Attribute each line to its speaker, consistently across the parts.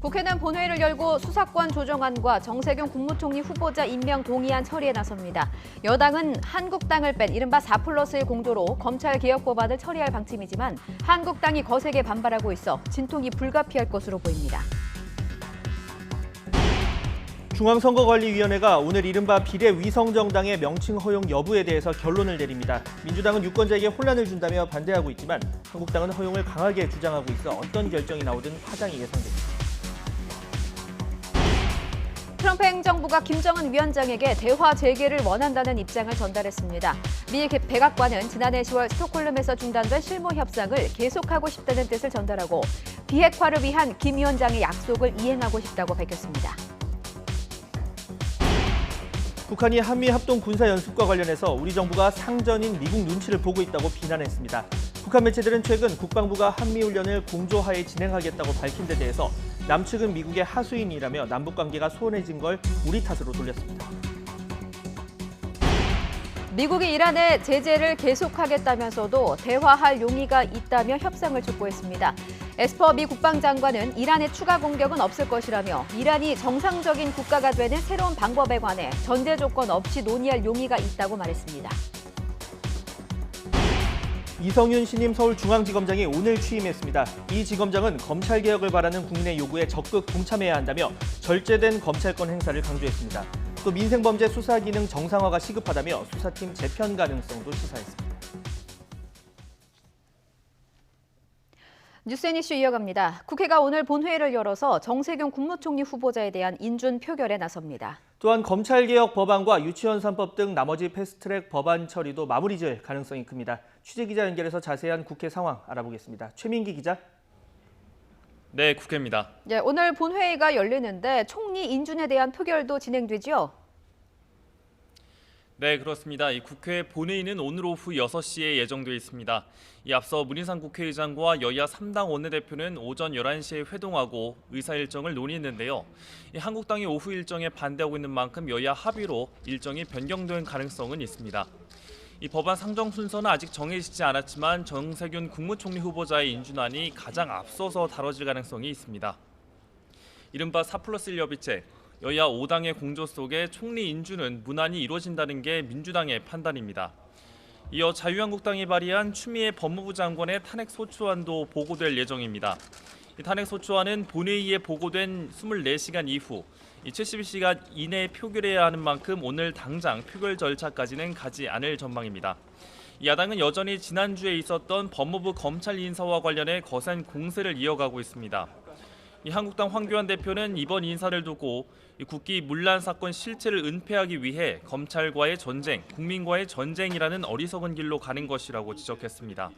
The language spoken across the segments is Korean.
Speaker 1: 국회는 본회의를 열고 수사권 조정안과 정세균 국무총리 후보자 임명 동의안 처리에 나섭니다. 여당은 한국당을 뺀 이른바 4+1 공조로 검찰개혁 법안을 처리할 방침이지만 한국당이 거세게 반발하고 있어 진통이 불가피할 것으로 보입니다.
Speaker 2: 중앙선거관리위원회가 오늘 이른바 비례위성정당의 명칭 허용 여부에 대해서 결론을 내립니다. 민주당은 유권자에게 혼란을 준다며 반대하고 있지만 한국당은 허용을 강하게 주장하고 있어 어떤 결정이 나오든 파장이 예상됩니다.
Speaker 1: 트럼프 행정부가 김정은 위원장에게 대화 재개를 원한다는 입장을 전달했습니다. 미 백악관은 지난해 10월 스톡홀름에서 중단된 실무 협상을 계속하고 싶다는 뜻을 전달하고 비핵화를 위한 김 위원장의 약속을 이행하고 싶다고 밝혔습니다.
Speaker 2: 북한이 한미 합동 군사 연습과 관련해서 우리 정부가 상전인 미국 눈치를 보고 있다고 비난했습니다. 북한 매체들은 최근 국방부가 한미 훈련을 공조하에 진행하겠다고 밝힌 데 대해서 남측은 미국의 하수인이라며 남북 관계가 소원해진 걸 우리 탓으로 돌렸습니다.
Speaker 1: 미국이 이란의 제재를 계속하겠다면서도 대화할 용의가 있다며 협상을 촉구했습니다. 에스퍼 미 국방장관은 이란의 추가 공격은 없을 것이라며 이란이 정상적인 국가가 되는 새로운 방법에 관해 전제 조건 없이 논의할 용의가 있다고 말했습니다.
Speaker 2: 이성윤 신임 서울중앙지검장이 오늘 취임했습니다. 이 지검장은 검찰개혁을 바라는 국민의 요구에 적극 동참해야 한다며 절제된 검찰권 행사를 강조했습니다. 또 민생범죄 수사 기능 정상화가 시급하다며 수사팀 재편 가능성도 시사했습니다.
Speaker 1: 뉴스앤 이슈 이어갑니다. 국회가 오늘 본회의를 열어서 정세균 국무총리 후보자에 대한 인준 표결에 나섭니다.
Speaker 2: 또한 검찰개혁 법안과 유치원 3법 등 나머지 패스트트랙 법안 처리도 마무리질 가능성이 큽니다. 취재기자 연결해서 자세한 국회 상황 알아보겠습니다. 최민기 기자.
Speaker 3: 네, 국회입니다.
Speaker 1: 네, 오늘 본회의가 열리는데 총리 인준에 대한 표결도 진행되죠?
Speaker 3: 네, 그렇습니다. 이 국회 본회의는 오늘 오후 6시에 예정돼 있습니다. 이 앞서 문희상 국회의장과 여야 3당 원내대표는 오전 11시에 회동하고 의사 일정을 논의했는데요. 이 한국당이 오후 일정에 반대하고 있는 만큼 여야 합의로 일정이 변경된 가능성은 있습니다. 이 법안 상정 순서는 아직 정해지지 않았지만 정세균 국무총리 후보자의 인준안이 가장 앞서서 다뤄질 가능성이 있습니다. 이른바 4+1 협의체, 여야 5당의 공조 속에 총리 인준은 무난히 이루어진다는 게 민주당의 판단입니다. 이어 자유한국당이 발의한 추미애 법무부 장관의 탄핵소추안도 보고될 예정입니다. 이 탄핵소추안은 본회의에 보고된 24시간 이후 72시간 이내에 표결해야 하는 만큼 오늘 당장 표결 절차까지는 가지 않을 전망입니다. 야당은 여전히 지난주에 있었던 법무부 검찰 인사와 관련해 거센 공세를 이어가고 있습니다. 이 한국당 황교안 대표는 이번 인사를 두고 국기 문란 사건 실체를 은폐하기 위해 검찰과의 전쟁, 국민과의 전쟁이라는 어리석은 길로 가는 것이라고 지적했습니다.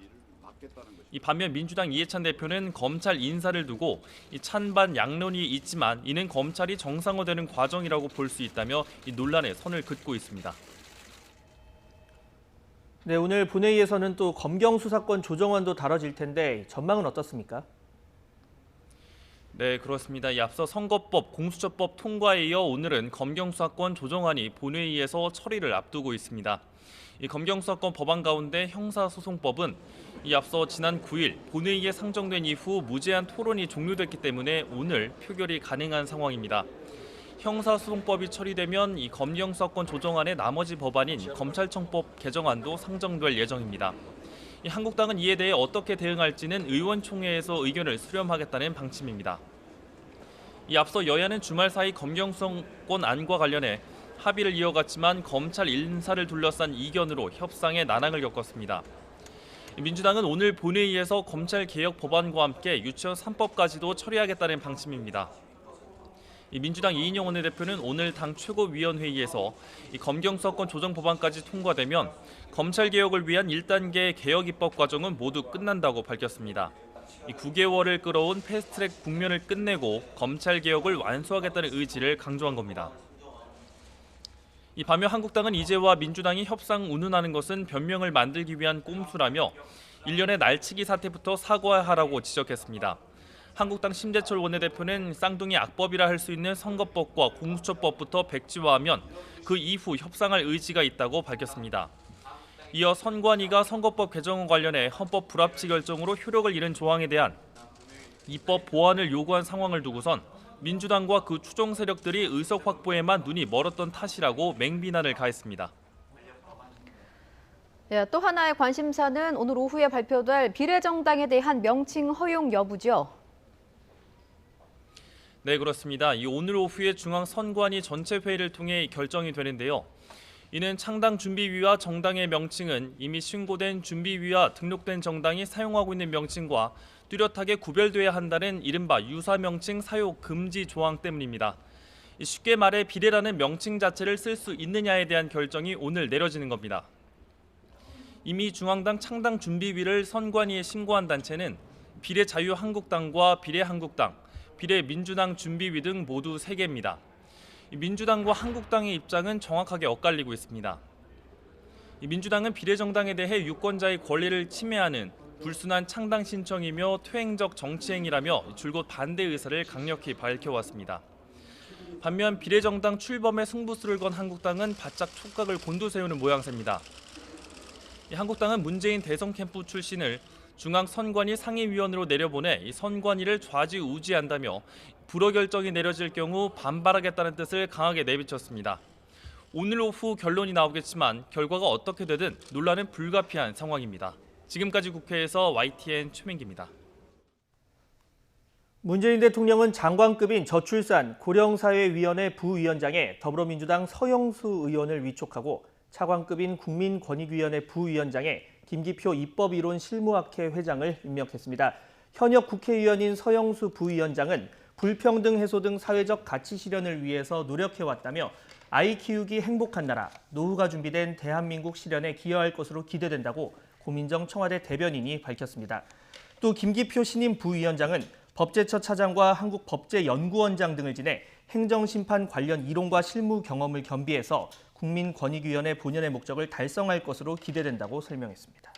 Speaker 3: 이 반면 민주당 이해찬 대표는 검찰 인사를 두고 이 찬반 양론이 있지만 이는 검찰이 정상화되는 과정이라고 볼 수 있다며 이 논란에 선을 긋고 있습니다.
Speaker 2: 네, 오늘 본회의에서는 또 검경 수사권 조정안도 다뤄질 텐데 전망은 어떻습니까?
Speaker 3: 네, 그렇습니다. 이 앞서 선거법, 공수처법 통과에 이어 오늘은 검경수사권 조정안이 본회의에서 처리를 앞두고 있습니다. 이 검경수사권 법안 가운데 형사소송법은 이 앞서 지난 9일 본회의에 상정된 이후 무제한 토론이 종료됐기 때문에 오늘 표결이 가능한 상황입니다. 형사소송법이 처리되면 이 검경수사권 조정안의 나머지 법안인 검찰청법 개정안도 상정될 예정입니다. 이 한국당은 이에 대해 어떻게 대응할지는 의원총회에서 의견을 수렴하겠다는 방침입니다. 이 앞서 여야는 주말 사이 검경수사권 안과 관련해 합의를 이어갔지만 검찰 인사를 둘러싼 이견으로 협상에 난항을 겪었습니다. 민주당은 오늘 본회의에서 검찰개혁 법안과 함께 유치원 3법까지도 처리하겠다는 방침입니다. 민주당 이인영 원내대표는 오늘 당 최고위원회의에서 검경수사권 조정 법안까지 통과되면 검찰개혁을 위한 1단계 개혁 입법 과정은 모두 끝난다고 밝혔습니다. 9개월을 끌어온 패스트트랙 국면을 끝내고 검찰개혁을 완수하겠다는 의지를 강조한 겁니다. 반면 한국당은 이제와 민주당이 협상 운운하는 것은 변명을 만들기 위한 꼼수라며 일련의 날치기 사태부터 사과하라고 지적했습니다. 한국당 심재철 원내대표는 쌍둥이 악법이라 할 수 있는 선거법과 공수처법부터 백지화하면 그 이후 협상할 의지가 있다고 밝혔습니다. 이어 선관위가 선거법 개정과 관련해 헌법 불합치 결정으로 효력을 잃은 조항에 대한 입법 보완을 요구한 상황을 두고선 민주당과 그 추종 세력들이 의석 확보에만 눈이 멀었던 탓이라고 맹비난을 가했습니다.
Speaker 1: 예, 또 하나의 관심사는 오늘 오후에 발표될 비례정당에 대한 명칭 허용 여부죠.
Speaker 3: 네, 그렇습니다. 오늘 오후에 중앙선관위 전체 회의를 통해 결정이 되는데요. 이는 창당준비위와 정당의 명칭은 이미 신고된 준비위와 등록된 정당이 사용하고 있는 명칭과 뚜렷하게 구별돼야 한다는 이른바 유사 명칭 사용 금지 조항 때문입니다. 쉽게 말해 비례라는 명칭 자체를 쓸 수 있느냐에 대한 결정이 오늘 내려지는 겁니다. 이미 중앙당 창당준비위를 선관위에 신고한 단체는 비례자유한국당과 비례한국당, 비례민주당 준비위 등 모두 3개입니다. 민주당과 한국당의 입장은 정확하게 엇갈리고 있습니다. 민주당은 비례정당에 대해 유권자의 권리를 침해하는 불순한 창당 신청이며 퇴행적 정치행위라며 줄곧 반대 의사를 강력히 밝혀왔습니다. 반면 비례정당 출범에 승부수를 건 한국당은 바짝 촉각을 곤두세우는 모양새입니다. 한국당은 문재인 대선 캠프 출신을 중앙선관위 상임위원으로 내려보내 선관위를 좌지우지한다며 불허 결정이 내려질 경우 반발하겠다는 뜻을 강하게 내비쳤습니다. 오늘 오후 결론이 나오겠지만 결과가 어떻게 되든 논란은 불가피한 상황입니다. 지금까지 국회에서 YTN 최민기입니다.
Speaker 2: 문재인 대통령은 장관급인 저출산 고령사회위원회 부위원장에 더불어민주당 서영수 의원을 위촉하고 차관급인 국민권익위원회 부위원장에 김기표 입법이론 실무학회 회장을 임명했습니다. 현역 국회의원인 서영수 부위원장은 불평등 해소 등 사회적 가치 실현을 위해서 노력해왔다며 아이 키우기 행복한 나라, 노후가 준비된 대한민국 실현에 기여할 것으로 기대된다고 고민정 청와대 대변인이 밝혔습니다. 또 김기표 신임 부위원장은 법제처 차장과 한국법제연구원장 등을 지내 행정심판 관련 이론과 실무 경험을 겸비해서 국민권익위원회 본연의 목적을 달성할 것으로 기대된다고 설명했습니다.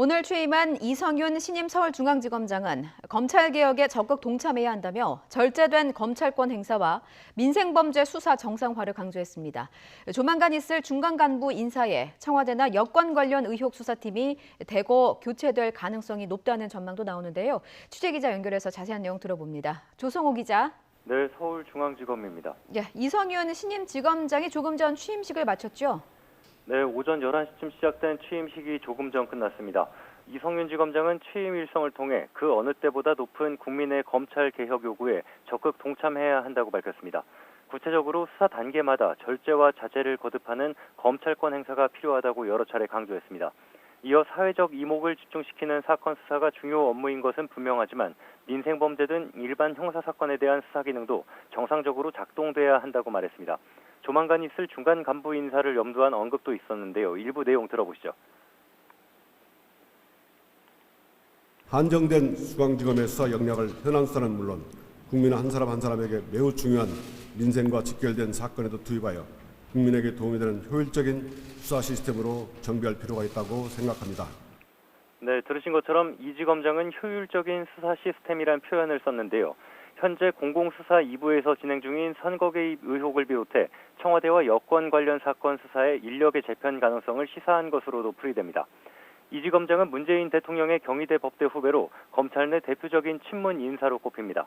Speaker 1: 오늘 취임한 이성윤 신임 서울중앙지검장은 검찰개혁에 적극 동참해야 한다며 절제된 검찰권 행사와 민생범죄 수사 정상화를 강조했습니다. 조만간 있을 중간 간부 인사에 청와대나 여권 관련 의혹 수사팀이 대거 교체될 가능성이 높다는 전망도 나오는데요. 취재기자 연결해서 자세한 내용 들어봅니다. 조성호 기자.
Speaker 4: 네, 서울중앙지검입니다.
Speaker 1: 예, 이성윤 신임 지검장이 조금 전 취임식을 마쳤죠?
Speaker 4: 네, 오전 11시쯤 시작된 취임식이 조금 전 끝났습니다. 이성윤 지검장은 취임 일성을 통해 그 어느 때보다 높은 국민의 검찰 개혁 요구에 적극 동참해야 한다고 밝혔습니다. 구체적으로 수사 단계마다 절제와 자제를 거듭하는 검찰권 행사가 필요하다고 여러 차례 강조했습니다. 이어 사회적 이목을 집중시키는 사건 수사가 중요 업무인 것은 분명하지만 민생범죄 등 일반 형사사건에 대한 수사 기능도 정상적으로 작동돼야 한다고 말했습니다. 조만간 있을 중간 간부 인사를 염두한 언급도 있었는데요. 일부 내용 들어보시죠.
Speaker 5: 한정된 수강지검의 수사 역량을 현안 수사는 물론 국민 한 사람 한 사람에게 매우 중요한 민생과 직결된 사건에도 투입하여 국민에게 도움이 되는 효율적인 수사 시스템으로 정비할 필요가 있다고 생각합니다.
Speaker 4: 네, 들으신 것처럼 이 지검장은 효율적인 수사 시스템이란 표현을 썼는데요. 현재 공공수사 2부에서 진행 중인 선거 개입 의혹을 비롯해 청와대와 여권 관련 사건 수사의 인력의 재편 가능성을 시사한 것으로도 풀이됩니다. 이 지검장은 문재인 대통령의 경희대 법대 후배로 검찰 내 대표적인 친문 인사로 꼽힙니다.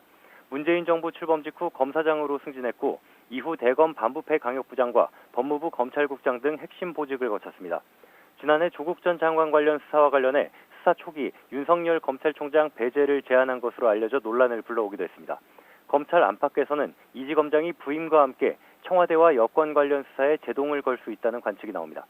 Speaker 4: 문재인 정부 출범 직후 검사장으로 승진했고 이후 대검 반부패 강력부장과 법무부 검찰국장 등 핵심 보직을 거쳤습니다. 지난해 조국 전 장관 관련 수사와 관련해 수사 초기 윤석열 검찰총장 배제를 제안한 것으로 알려져 논란을 불러오기도 했습니다. 검찰 안팎에서는 이 지검장이 부임과 함께 청와대와 여권 관련 수사에 제동을 걸 수 있다는 관측이 나옵니다.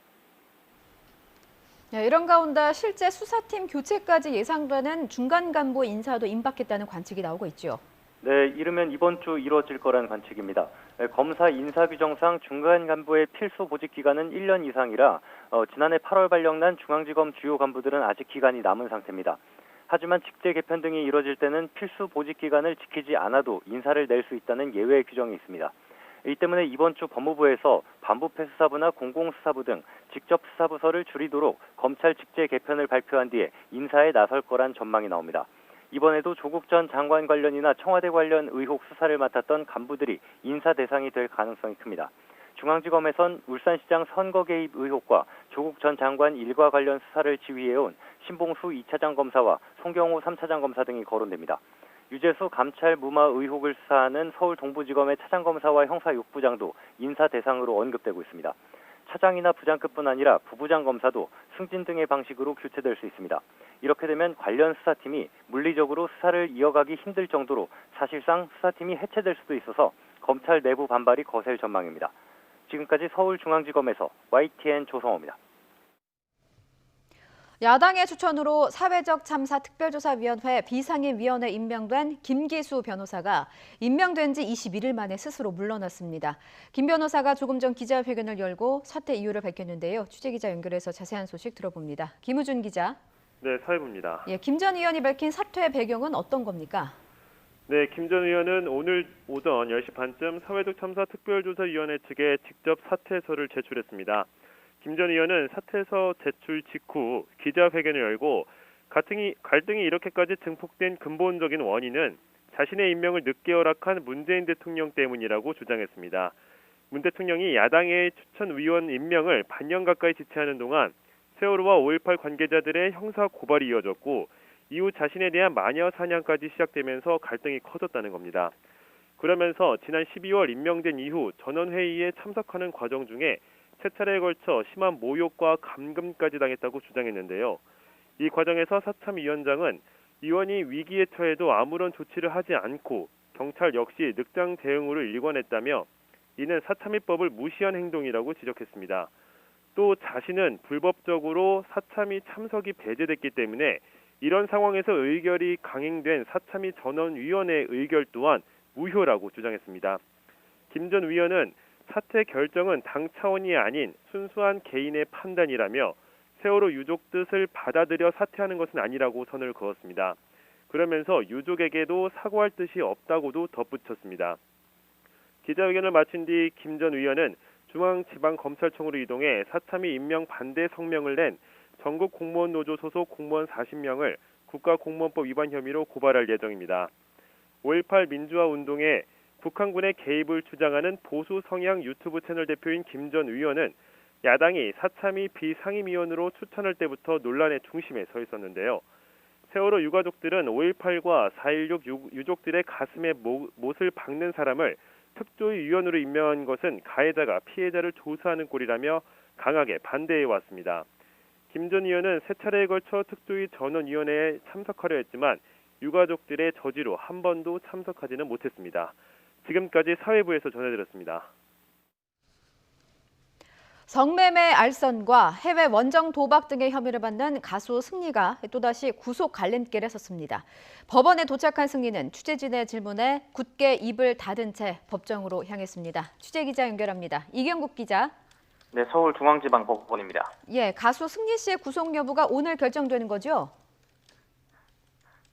Speaker 1: 네, 이런 가운데 실제 수사팀 교체까지 예상되는 중간 간부 인사도 임박했다는 관측이 나오고 있죠.
Speaker 4: 네, 이르면 이번 주 이뤄질 거란 관측입니다. 검사 인사 규정상 중간 간부의 필수 보직 기간은 1년 이상이라 지난해 8월 발령난 중앙지검 주요 간부들은 아직 기간이 남은 상태입니다. 하지만 직제 개편 등이 이뤄질 때는 필수 보직 기간을 지키지 않아도 인사를 낼 수 있다는 예외 규정이 있습니다. 이 때문에 이번 주 법무부에서 반부패 수사부나 공공수사부 등 직접 수사부서를 줄이도록 검찰 직제 개편을 발표한 뒤에 인사에 나설 거란 전망이 나옵니다. 이번에도 조국 전 장관 관련이나 청와대 관련 의혹 수사를 맡았던 간부들이 인사 대상이 될 가능성이 큽니다. 중앙지검에선 울산시장 선거 개입 의혹과 조국 전 장관 일과 관련 수사를 지휘해온 신봉수 2차장 검사와 송경호 3차장 검사 등이 거론됩니다. 유재수 감찰 무마 의혹을 수사하는 서울 동부지검의 차장검사와 형사 6부장도 인사 대상으로 언급되고 있습니다. 차장이나 부장급뿐 아니라 부부장 검사도 승진 등의 방식으로 교체될 수 있습니다. 이렇게 되면 관련 수사팀이 물리적으로 수사를 이어가기 힘들 정도로 사실상 수사팀이 해체될 수도 있어서 검찰 내부 반발이 거셀 전망입니다. 지금까지 서울중앙지검에서 YTN 조성호입니다.
Speaker 1: 야당의 추천으로 사회적 참사 특별조사위원회 비상임위원회 임명된 김기수 변호사가 임명된 지 21일 만에 스스로 물러났습니다. 김 변호사가 조금 전 기자회견을 열고 사퇴 이유를 밝혔는데요. 취재기자 연결해서 자세한 소식 들어봅니다. 김우준 기자.
Speaker 6: 네, 사회부입니다.
Speaker 1: 김 전 의원이 밝힌 사퇴 배경은 어떤 겁니까?
Speaker 6: 네, 김 전 의원은 오늘 오전 10시 반쯤 사회적 참사 특별조사위원회 측에 직접 사퇴서를 제출했습니다. 김 전 의원은 사퇴서 제출 직후 기자회견을 열고 갈등이 이렇게까지 증폭된 근본적인 원인은 자신의 임명을 늦게 허락한 문재인 대통령 때문이라고 주장했습니다. 문 대통령이 야당의 추천위원 임명을 반년 가까이 지체하는 동안 세월호와 5.18 관계자들의 형사 고발이 이어졌고 이후 자신에 대한 마녀 사냥까지 시작되면서 갈등이 커졌다는 겁니다. 그러면서 지난 12월 임명된 이후 전원회의에 참석하는 과정 중에 세 차례에 걸쳐 심한 모욕과 감금까지 당했다고 주장했는데요. 이 과정에서 사참위원장은 의원이 위기에 처해도 아무런 조치를 하지 않고 경찰 역시 늑장 대응으로 일관했다며 이는 사참위법을 무시한 행동이라고 지적했습니다. 또 자신은 불법적으로 사참위 참석이 배제됐기 때문에 이런 상황에서 의결이 강행된 사참위 전원위원회 의결 또한 무효라고 주장했습니다. 김 전 위원은 사퇴 결정은 당 차원이 아닌 순수한 개인의 판단이라며 세월호 유족 뜻을 받아들여 사퇴하는 것은 아니라고 선을 그었습니다. 그러면서 유족에게도 사과할 뜻이 없다고도 덧붙였습니다. 기자회견을 마친 뒤 김 전 의원은 중앙지방검찰청으로 이동해 사참위 임명 반대 성명을 낸 전국 공무원 노조 소속 공무원 40명을 국가공무원법 위반 혐의로 고발할 예정입니다. 5.18 민주화 운동에 북한군의 개입을 주장하는 보수 성향 유튜브 채널 대표인 김 전 의원은 야당이 사참위 비상임위원으로 추천할 때부터 논란의 중심에 서 있었는데요. 세월호 유가족들은 5.18과 4.16 유족들의 가슴에 못을 박는 사람을 특조위 위원으로 임명한 것은 가해자가 피해자를 조사하는 꼴이라며 강하게 반대해왔습니다. 김 전 의원은 세 차례에 걸쳐 특조위 전원위원회에 참석하려 했지만 유가족들의 저지로 한 번도 참석하지는 못했습니다. 지금까지 사회부에서 전해드렸습니다.
Speaker 1: 성매매 알선과 해외 원정 도박 등의 혐의를 받는 가수 승리가 또다시 구속 갈림길에 섰습니다. 법원에 도착한 승리는 취재진의 질문에 굳게 입을 닫은 채 법정으로 향했습니다. 취재기자 연결합니다. 이경국 기자.
Speaker 7: 네, 서울중앙지방법원입니다.
Speaker 1: 가수 승리 씨의 구속 여부가 오늘 결정되는 거죠?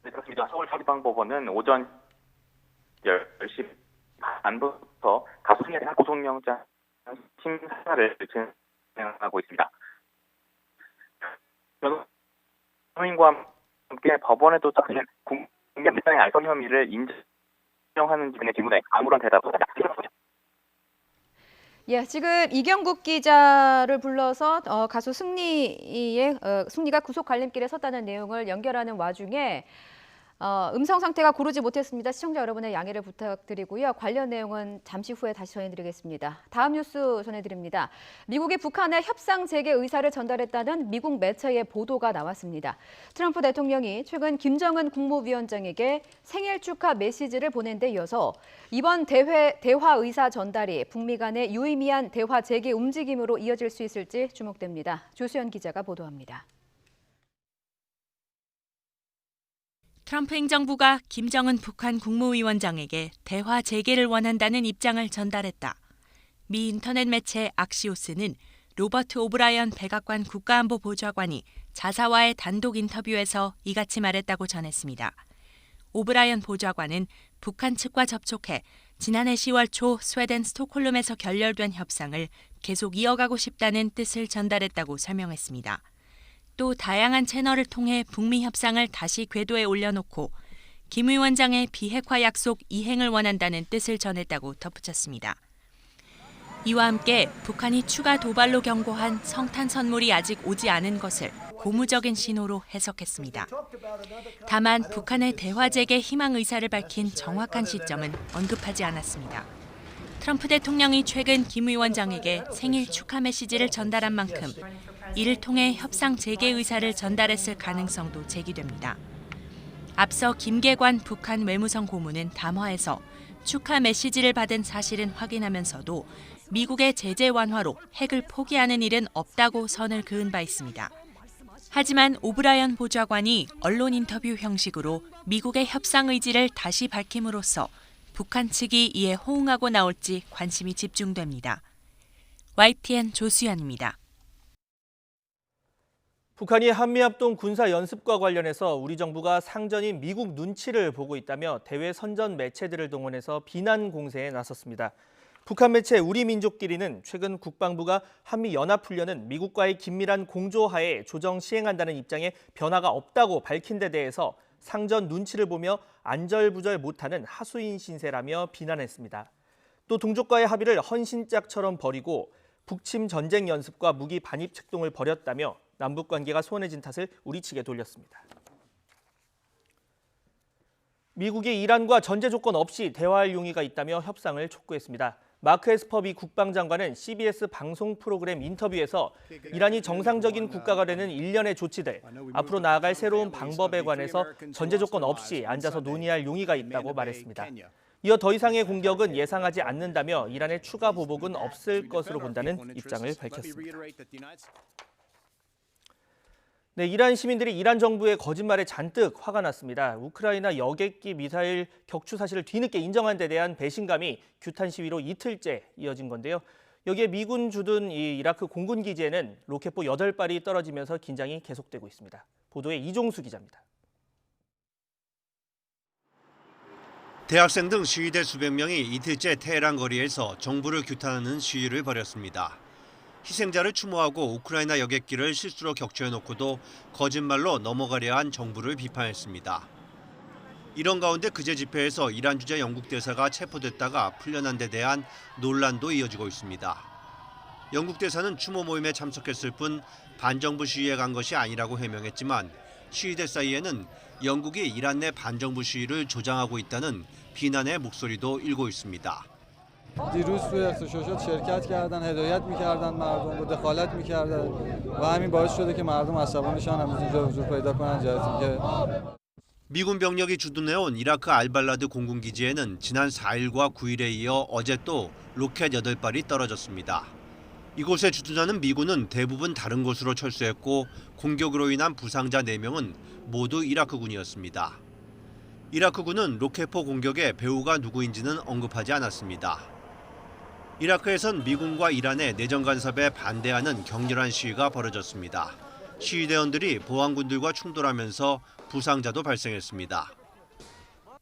Speaker 7: 네, 그렇습니다. 서울중앙지방법원은 오전 10시 반부터 가수 승리에 대한 구속영장 심사를 진행하고 있습니다. 변호인과 함께 법원에 도착한 국민의당의 알선 혐의를 인정하는지 등의 질문에 아무런 대답을 하지 않았습니다.
Speaker 1: 지금 이경국 기자를 불러서 가수 승리가 구속 갈림길에 섰다는 내용을 연결하는 와중에 음성 상태가 고르지 못했습니다. 시청자 여러분의 양해를 부탁드리고요. 관련 내용은 잠시 후에 다시 전해드리겠습니다. 다음 뉴스 전해드립니다. 미국이 북한에 협상 재개 의사를 전달했다는 미국 매체의 보도가 나왔습니다. 트럼프 대통령이 최근 김정은 국무위원장에게 생일 축하 메시지를 보낸 데 이어서 이번 대화 의사 전달이 북미 간의 유의미한 대화 재개 움직임으로 이어질 수 있을지 주목됩니다. 조수연 기자가 보도합니다.
Speaker 8: 트럼프 행정부가 김정은 북한 국무위원장에게 대화 재개를 원한다는 입장을 전달했다. 미 인터넷 매체 악시오스는 로버트 오브라이언 백악관 국가안보보좌관이 자사와의 단독 인터뷰에서 이같이 말했다고 전했습니다. 오브라이언 보좌관은 북한 측과 접촉해 지난해 10월 초 스웨덴 스톡홀름에서 결렬된 협상을 계속 이어가고 싶다는 뜻을 전달했다고 설명했습니다. 또 다양한 채널을 통해 북미 협상을 다시 궤도에 올려놓고 김 위원장의 비핵화 약속 이행을 원한다는 뜻을 전했다고 덧붙였습니다. 이와 함께 북한이 추가 도발로 경고한 성탄 선물이 아직 오지 않은 것을 고무적인 신호로 해석했습니다. 다만 북한의 대화 재개 희망 의사를 밝힌 정확한 시점은 언급하지 않았습니다. 트럼프 대통령이 최근 김 위원장에게 생일 축하 메시지를 전달한 만큼 이를 통해 협상 재개 의사를 전달했을 가능성도 제기됩니다. 앞서 김계관 북한 외무성 고문은 담화에서 축하 메시지를 받은 사실은 확인하면서도 미국의 제재 완화로 핵을 포기하는 일은 없다고 선을 그은 바 있습니다. 하지만 오브라이언 보좌관이 언론 인터뷰 형식으로 미국의 협상 의지를 다시 밝힘으로써 북한 측이 이에 호응하고 나올지 관심이 집중됩니다. YTN 조수연입니다.
Speaker 2: 북한이 한미합동 군사연습과 관련해서 우리 정부가 상전인 미국 눈치를 보고 있다며 대외 선전 매체들을 동원해서 비난 공세에 나섰습니다. 북한 매체 우리민족끼리는 최근 국방부가 한미연합훈련은 미국과의 긴밀한 공조하에 조정 시행한다는 입장에 변화가 없다고 밝힌 데 대해서 상전 눈치를 보며 안절부절 못하는 하수인 신세라며 비난했습니다. 또 동족과의 합의를 헌신짝처럼 버리고 북침 전쟁 연습과 무기 반입 책동을 벌였다며 남북 관계가 소원해진 탓을 우리 측에 돌렸습니다. 미국이 이란과 전제 조건 없이 대화할 용의가 있다며 협상을 촉구했습니다. 마크 에스퍼 미 국방장관은 CBS 방송 프로그램 인터뷰에서 이란이 정상적인 국가가 되는 일련의 조치들, 앞으로 나아갈 새로운 방법에 관해서 전제 조건 없이 앉아서 논의할 용의가 있다고 말했습니다. 이어 더 이상의 공격은 예상하지 않는다며 이란의 추가 보복은 없을 것으로 본다는 입장을 밝혔습니다. 네, 이란 시민들이 이란 정부의 거짓말에 잔뜩 화가 났습니다. 우크라이나 여객기 미사일 격추 사실을 뒤늦게 인정한 데 대한 배신감이 규탄 시위로 이틀째 이어진 건데요. 여기에 미군 주둔 이라크 공군 기지에는 로켓포 8발이 떨어지면서 긴장이 계속되고 있습니다. 보도에 이종수 기자입니다.
Speaker 9: 대학생 등 시위대 수백 명이 이틀째 테헤란 거리에서 정부를 규탄하는 시위를 벌였습니다. 희생자를 추모하고 우크라이나 여객기를 실수로 격추해놓고도 거짓말로 넘어가려 한 정부를 비판했습니다. 이런 가운데 그제 집회에서 이란 주재 영국 대사가 체포됐다가 풀려난 데 대한 논란도 이어지고 있습니다. 영국 대사는 추모 모임에 참석했을 뿐 반정부 시위에 간 것이 아니라고 해명했지만 시위대 사이에는 영국이 이란 내 반정부 시위를 조장하고 있다는 비난의 목소리도 일고 있습니다.
Speaker 10: دیروز توی اغتشاشات شرکت کردن، هدایت می‌کردن مردم رو، دخالت می‌کردن و همین باعث شده که مردم عصبانیشان امروز اینجا حضور پیدا کنن. جهتی که
Speaker 9: 미군 병력이 주둔해온 이라크 알발라드 공군 기지에는 지난 4일과 9일에 이어 어제 또 로켓 8발이 떨어졌습니다. 이곳에 주둔하는 미군은 대부분 다른 곳으로 철수했고 공격으로 인한 부상자 4명은 모두 이라크군이었습니다. 이라크군은 로켓포 공격의 배후가 누구인지는 언급하지 않았습니다. 이라크에선 미군과 이란의 내정 간섭에 반대하는 격렬한 시위가 벌어졌습니다. 시위대원들이 보안군들과 충돌하면서 부상자도 발생했습니다.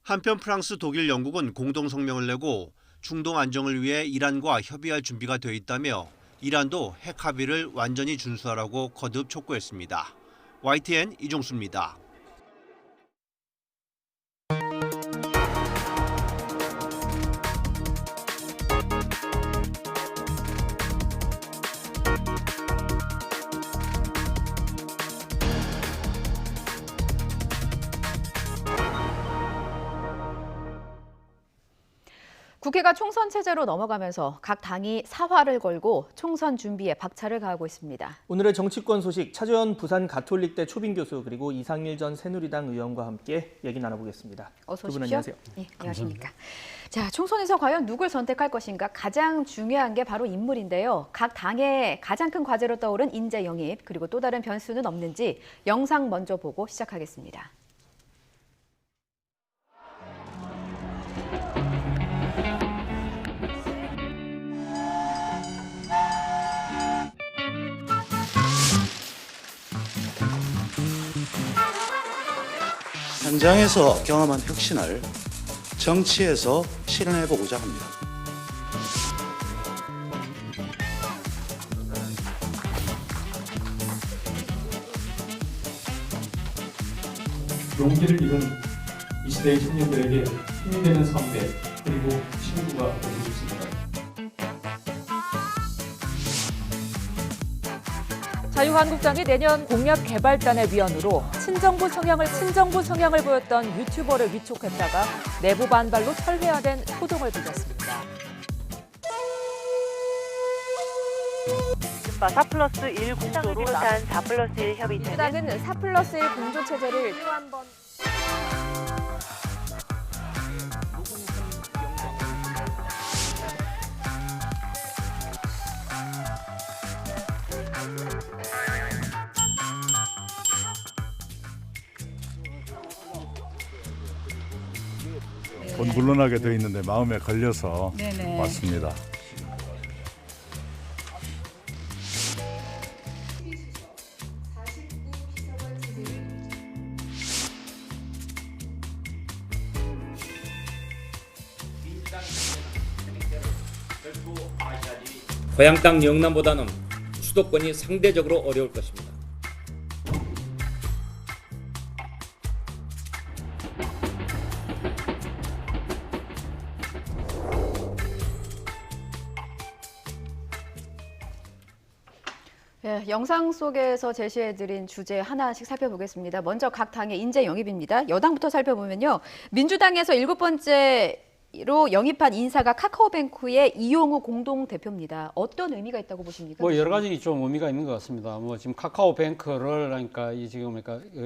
Speaker 9: 한편 프랑스, 독일, 영국은 공동 성명을 내고 중동 안정을 위해 이란과 협의할 준비가 돼 있다며 이란도 핵 합의를 완전히 준수하라고 거듭 촉구했습니다. YTN 이종수입니다.
Speaker 1: 국회가 총선 체제로 넘어가면서 각 당이 사활을 걸고 총선 준비에 박차를 가하고 있습니다.
Speaker 2: 오늘의 정치권 소식, 차재원 부산 가톨릭대 초빙 교수 그리고 이상일 전 새누리당 의원과 함께 얘기 나눠보겠습니다.
Speaker 1: 어서 오십시오.
Speaker 2: 두 분 안녕하세요.
Speaker 1: 네, 안녕하십니까. 자, 총선에서 과연 누굴 선택할 것인가 가장 중요한 게 바로 인물인데요. 각 당의 가장 큰 과제로 떠오른 인재 영입 그리고 또 다른 변수는 없는지 영상 먼저 보고 시작하겠습니다.
Speaker 11: 현장에서 경험한 혁신을 정치에서 실현해보고자 합니다.
Speaker 12: 용기를 잃은 이 시대의 청년들에게 힘이 되는 선배 그리고 친구가 되고 싶습니다.
Speaker 13: 자유한국당이 내년 공약개발단의 위원으로 친정부 성향을 보였던 유튜버를 위촉했다가 내부 반발로 철회화된 소동을 빚었습니다.
Speaker 14: 4+1 공조로 비롯한 4+1 협의체는
Speaker 1: 민주당은 4+1 공조 체제를 또 한 번
Speaker 15: 곧 물러나게 돼 있는데 마음에 걸려서 왔습니다.
Speaker 16: 고향 땅 영남보다는 수도권이 상대적으로 어려울 것입니다.
Speaker 1: 예, 영상 속에서 제시해드린 주제 하나씩 살펴보겠습니다. 먼저 각 당의 인재 영입입니다. 여당부터 살펴보면요. 민주당에서 7번째로 영입한 인사가 카카오뱅크의 이용우 공동대표입니다. 어떤 의미가 있다고 보십니까?
Speaker 17: 여러 가지 좀 의미가 있는 것 같습니다. 지금 카카오뱅크를 그러니까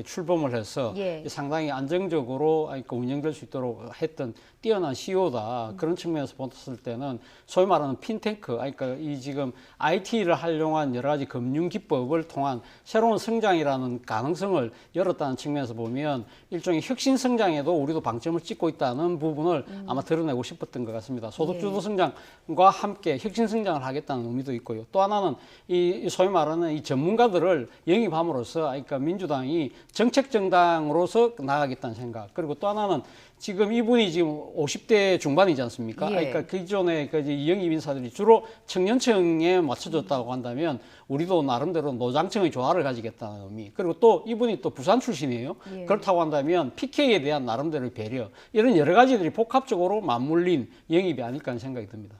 Speaker 17: 출범을 해서 상당히 안정적으로 운영될 수 있도록 했던 뛰어난 CEO다. 그런 측면에서 봤을 때는 소위 말하는 핀테크, 그러니까 지금 IT를 활용한 여러 가지 금융 기법을 통한 새로운 성장이라는 가능성을 열었다는 측면에서 보면 일종의 혁신 성장에도 우리도 방점을 찍고 있다는 부분을 아마 드러내고 싶었던 것 같습니다. 소득주도 성장과 함께 혁신 성장을 하겠다는 의미도 있고요. 또 하나는 이 소위 말하는 이 전문가들을 영입함으로써 그러니까 민주당이 정책 정당으로서 나가겠다는 생각. 그리고 또 하나는 지금 이분이 지금 50대 중반이지 않습니까? 그러니까 기존에 이 영입 인사들이 주로 청년층에 맞춰졌다고 한다면 우리도 나름대로 노장층의 조화를 가지겠다는 의미. 그리고 또 이분이 또 부산 출신이에요. 그렇다고 한다면 PK에 대한 나름대로의 배려. 이런 여러 가지들이 복합적으로 맞물린 영입이 아닐까 하는 생각이 듭니다.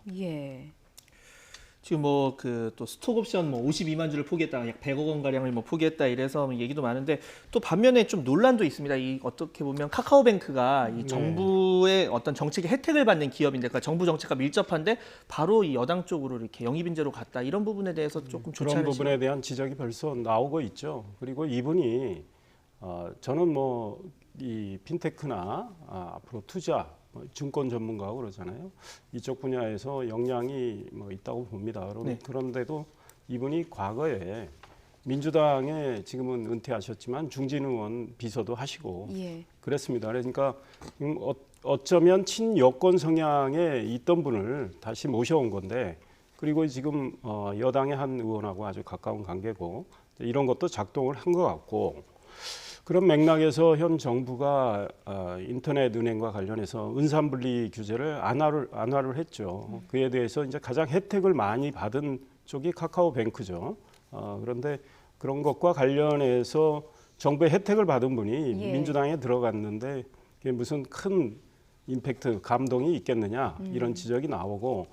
Speaker 2: 지금 또 스톡옵션 52만 주를 포기했다, 약 100억 원 가량을 포기했다 이래서 얘기도 많은데 또 반면에 좀 논란도 있습니다. 어떻게 보면 카카오뱅크가 이 정부의 어떤 정책의 혜택을 받는 기업인데, 그러니까 정부 정책과 밀접한데 바로 이 여당 쪽으로 이렇게 영입 인재로 갔다, 이런 부분에 대해서 조금 좋지 않으신가요?
Speaker 18: 그런 부분에 대한 지적이 벌써 나오고 있죠. 그리고 이분이 저는 이 핀테크나 앞으로 투자 증권 전문가고 그러잖아요. 이쪽 분야에서 역량이 있다고 봅니다. 그런데도 이분이 과거에 민주당에 지금은 은퇴하셨지만 중진 의원 비서도 하시고 그랬습니다. 그러니까 어쩌면 친여권 성향에 있던 분을 다시 모셔온 건데, 그리고 지금 여당의 한 의원하고 아주 가까운 관계고 이런 것도 작동을 한 것 같고, 그런 맥락에서 현 정부가 인터넷 은행과 관련해서 은산분리 규제를 안화를 했죠. 그에 대해서 이제 가장 혜택을 많이 받은 쪽이 카카오뱅크죠. 그런데 그런 것과 관련해서 정부의 혜택을 받은 분이 민주당에 들어갔는데 그게 무슨 큰 임팩트, 감동이 있겠느냐, 이런 지적이 나오고,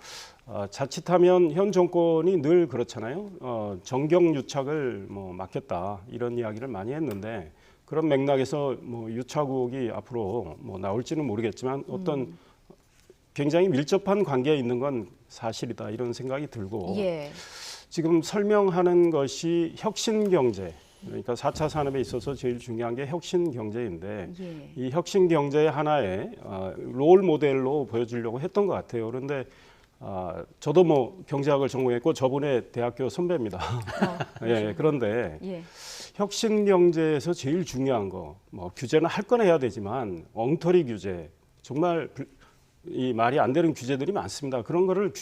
Speaker 18: 자칫하면 현 정권이 늘 그렇잖아요. 정경유착을 막겠다, 이런 이야기를 많이 했는데, 그런 맥락에서 유착국이 앞으로 나올지는 모르겠지만 어떤 굉장히 밀접한 관계에 있는 건 사실이다, 이런 생각이 들고, 지금 설명하는 것이 혁신 경제, 그러니까 4차 산업에 있어서 제일 중요한 게 혁신 경제인데 이 혁신 경제의 하나의 롤 모델로 보여주려고 했던 것 같아요. 그런데 저도 경제학을 전공했고 저분의 대학교 선배입니다. 그런데 혁신 경제에서 제일 중요한 거, 규제는 할 건 해야 되지만 엉터리 규제, 정말 이 말이 안 되는 규제들이 많습니다. 그런 거를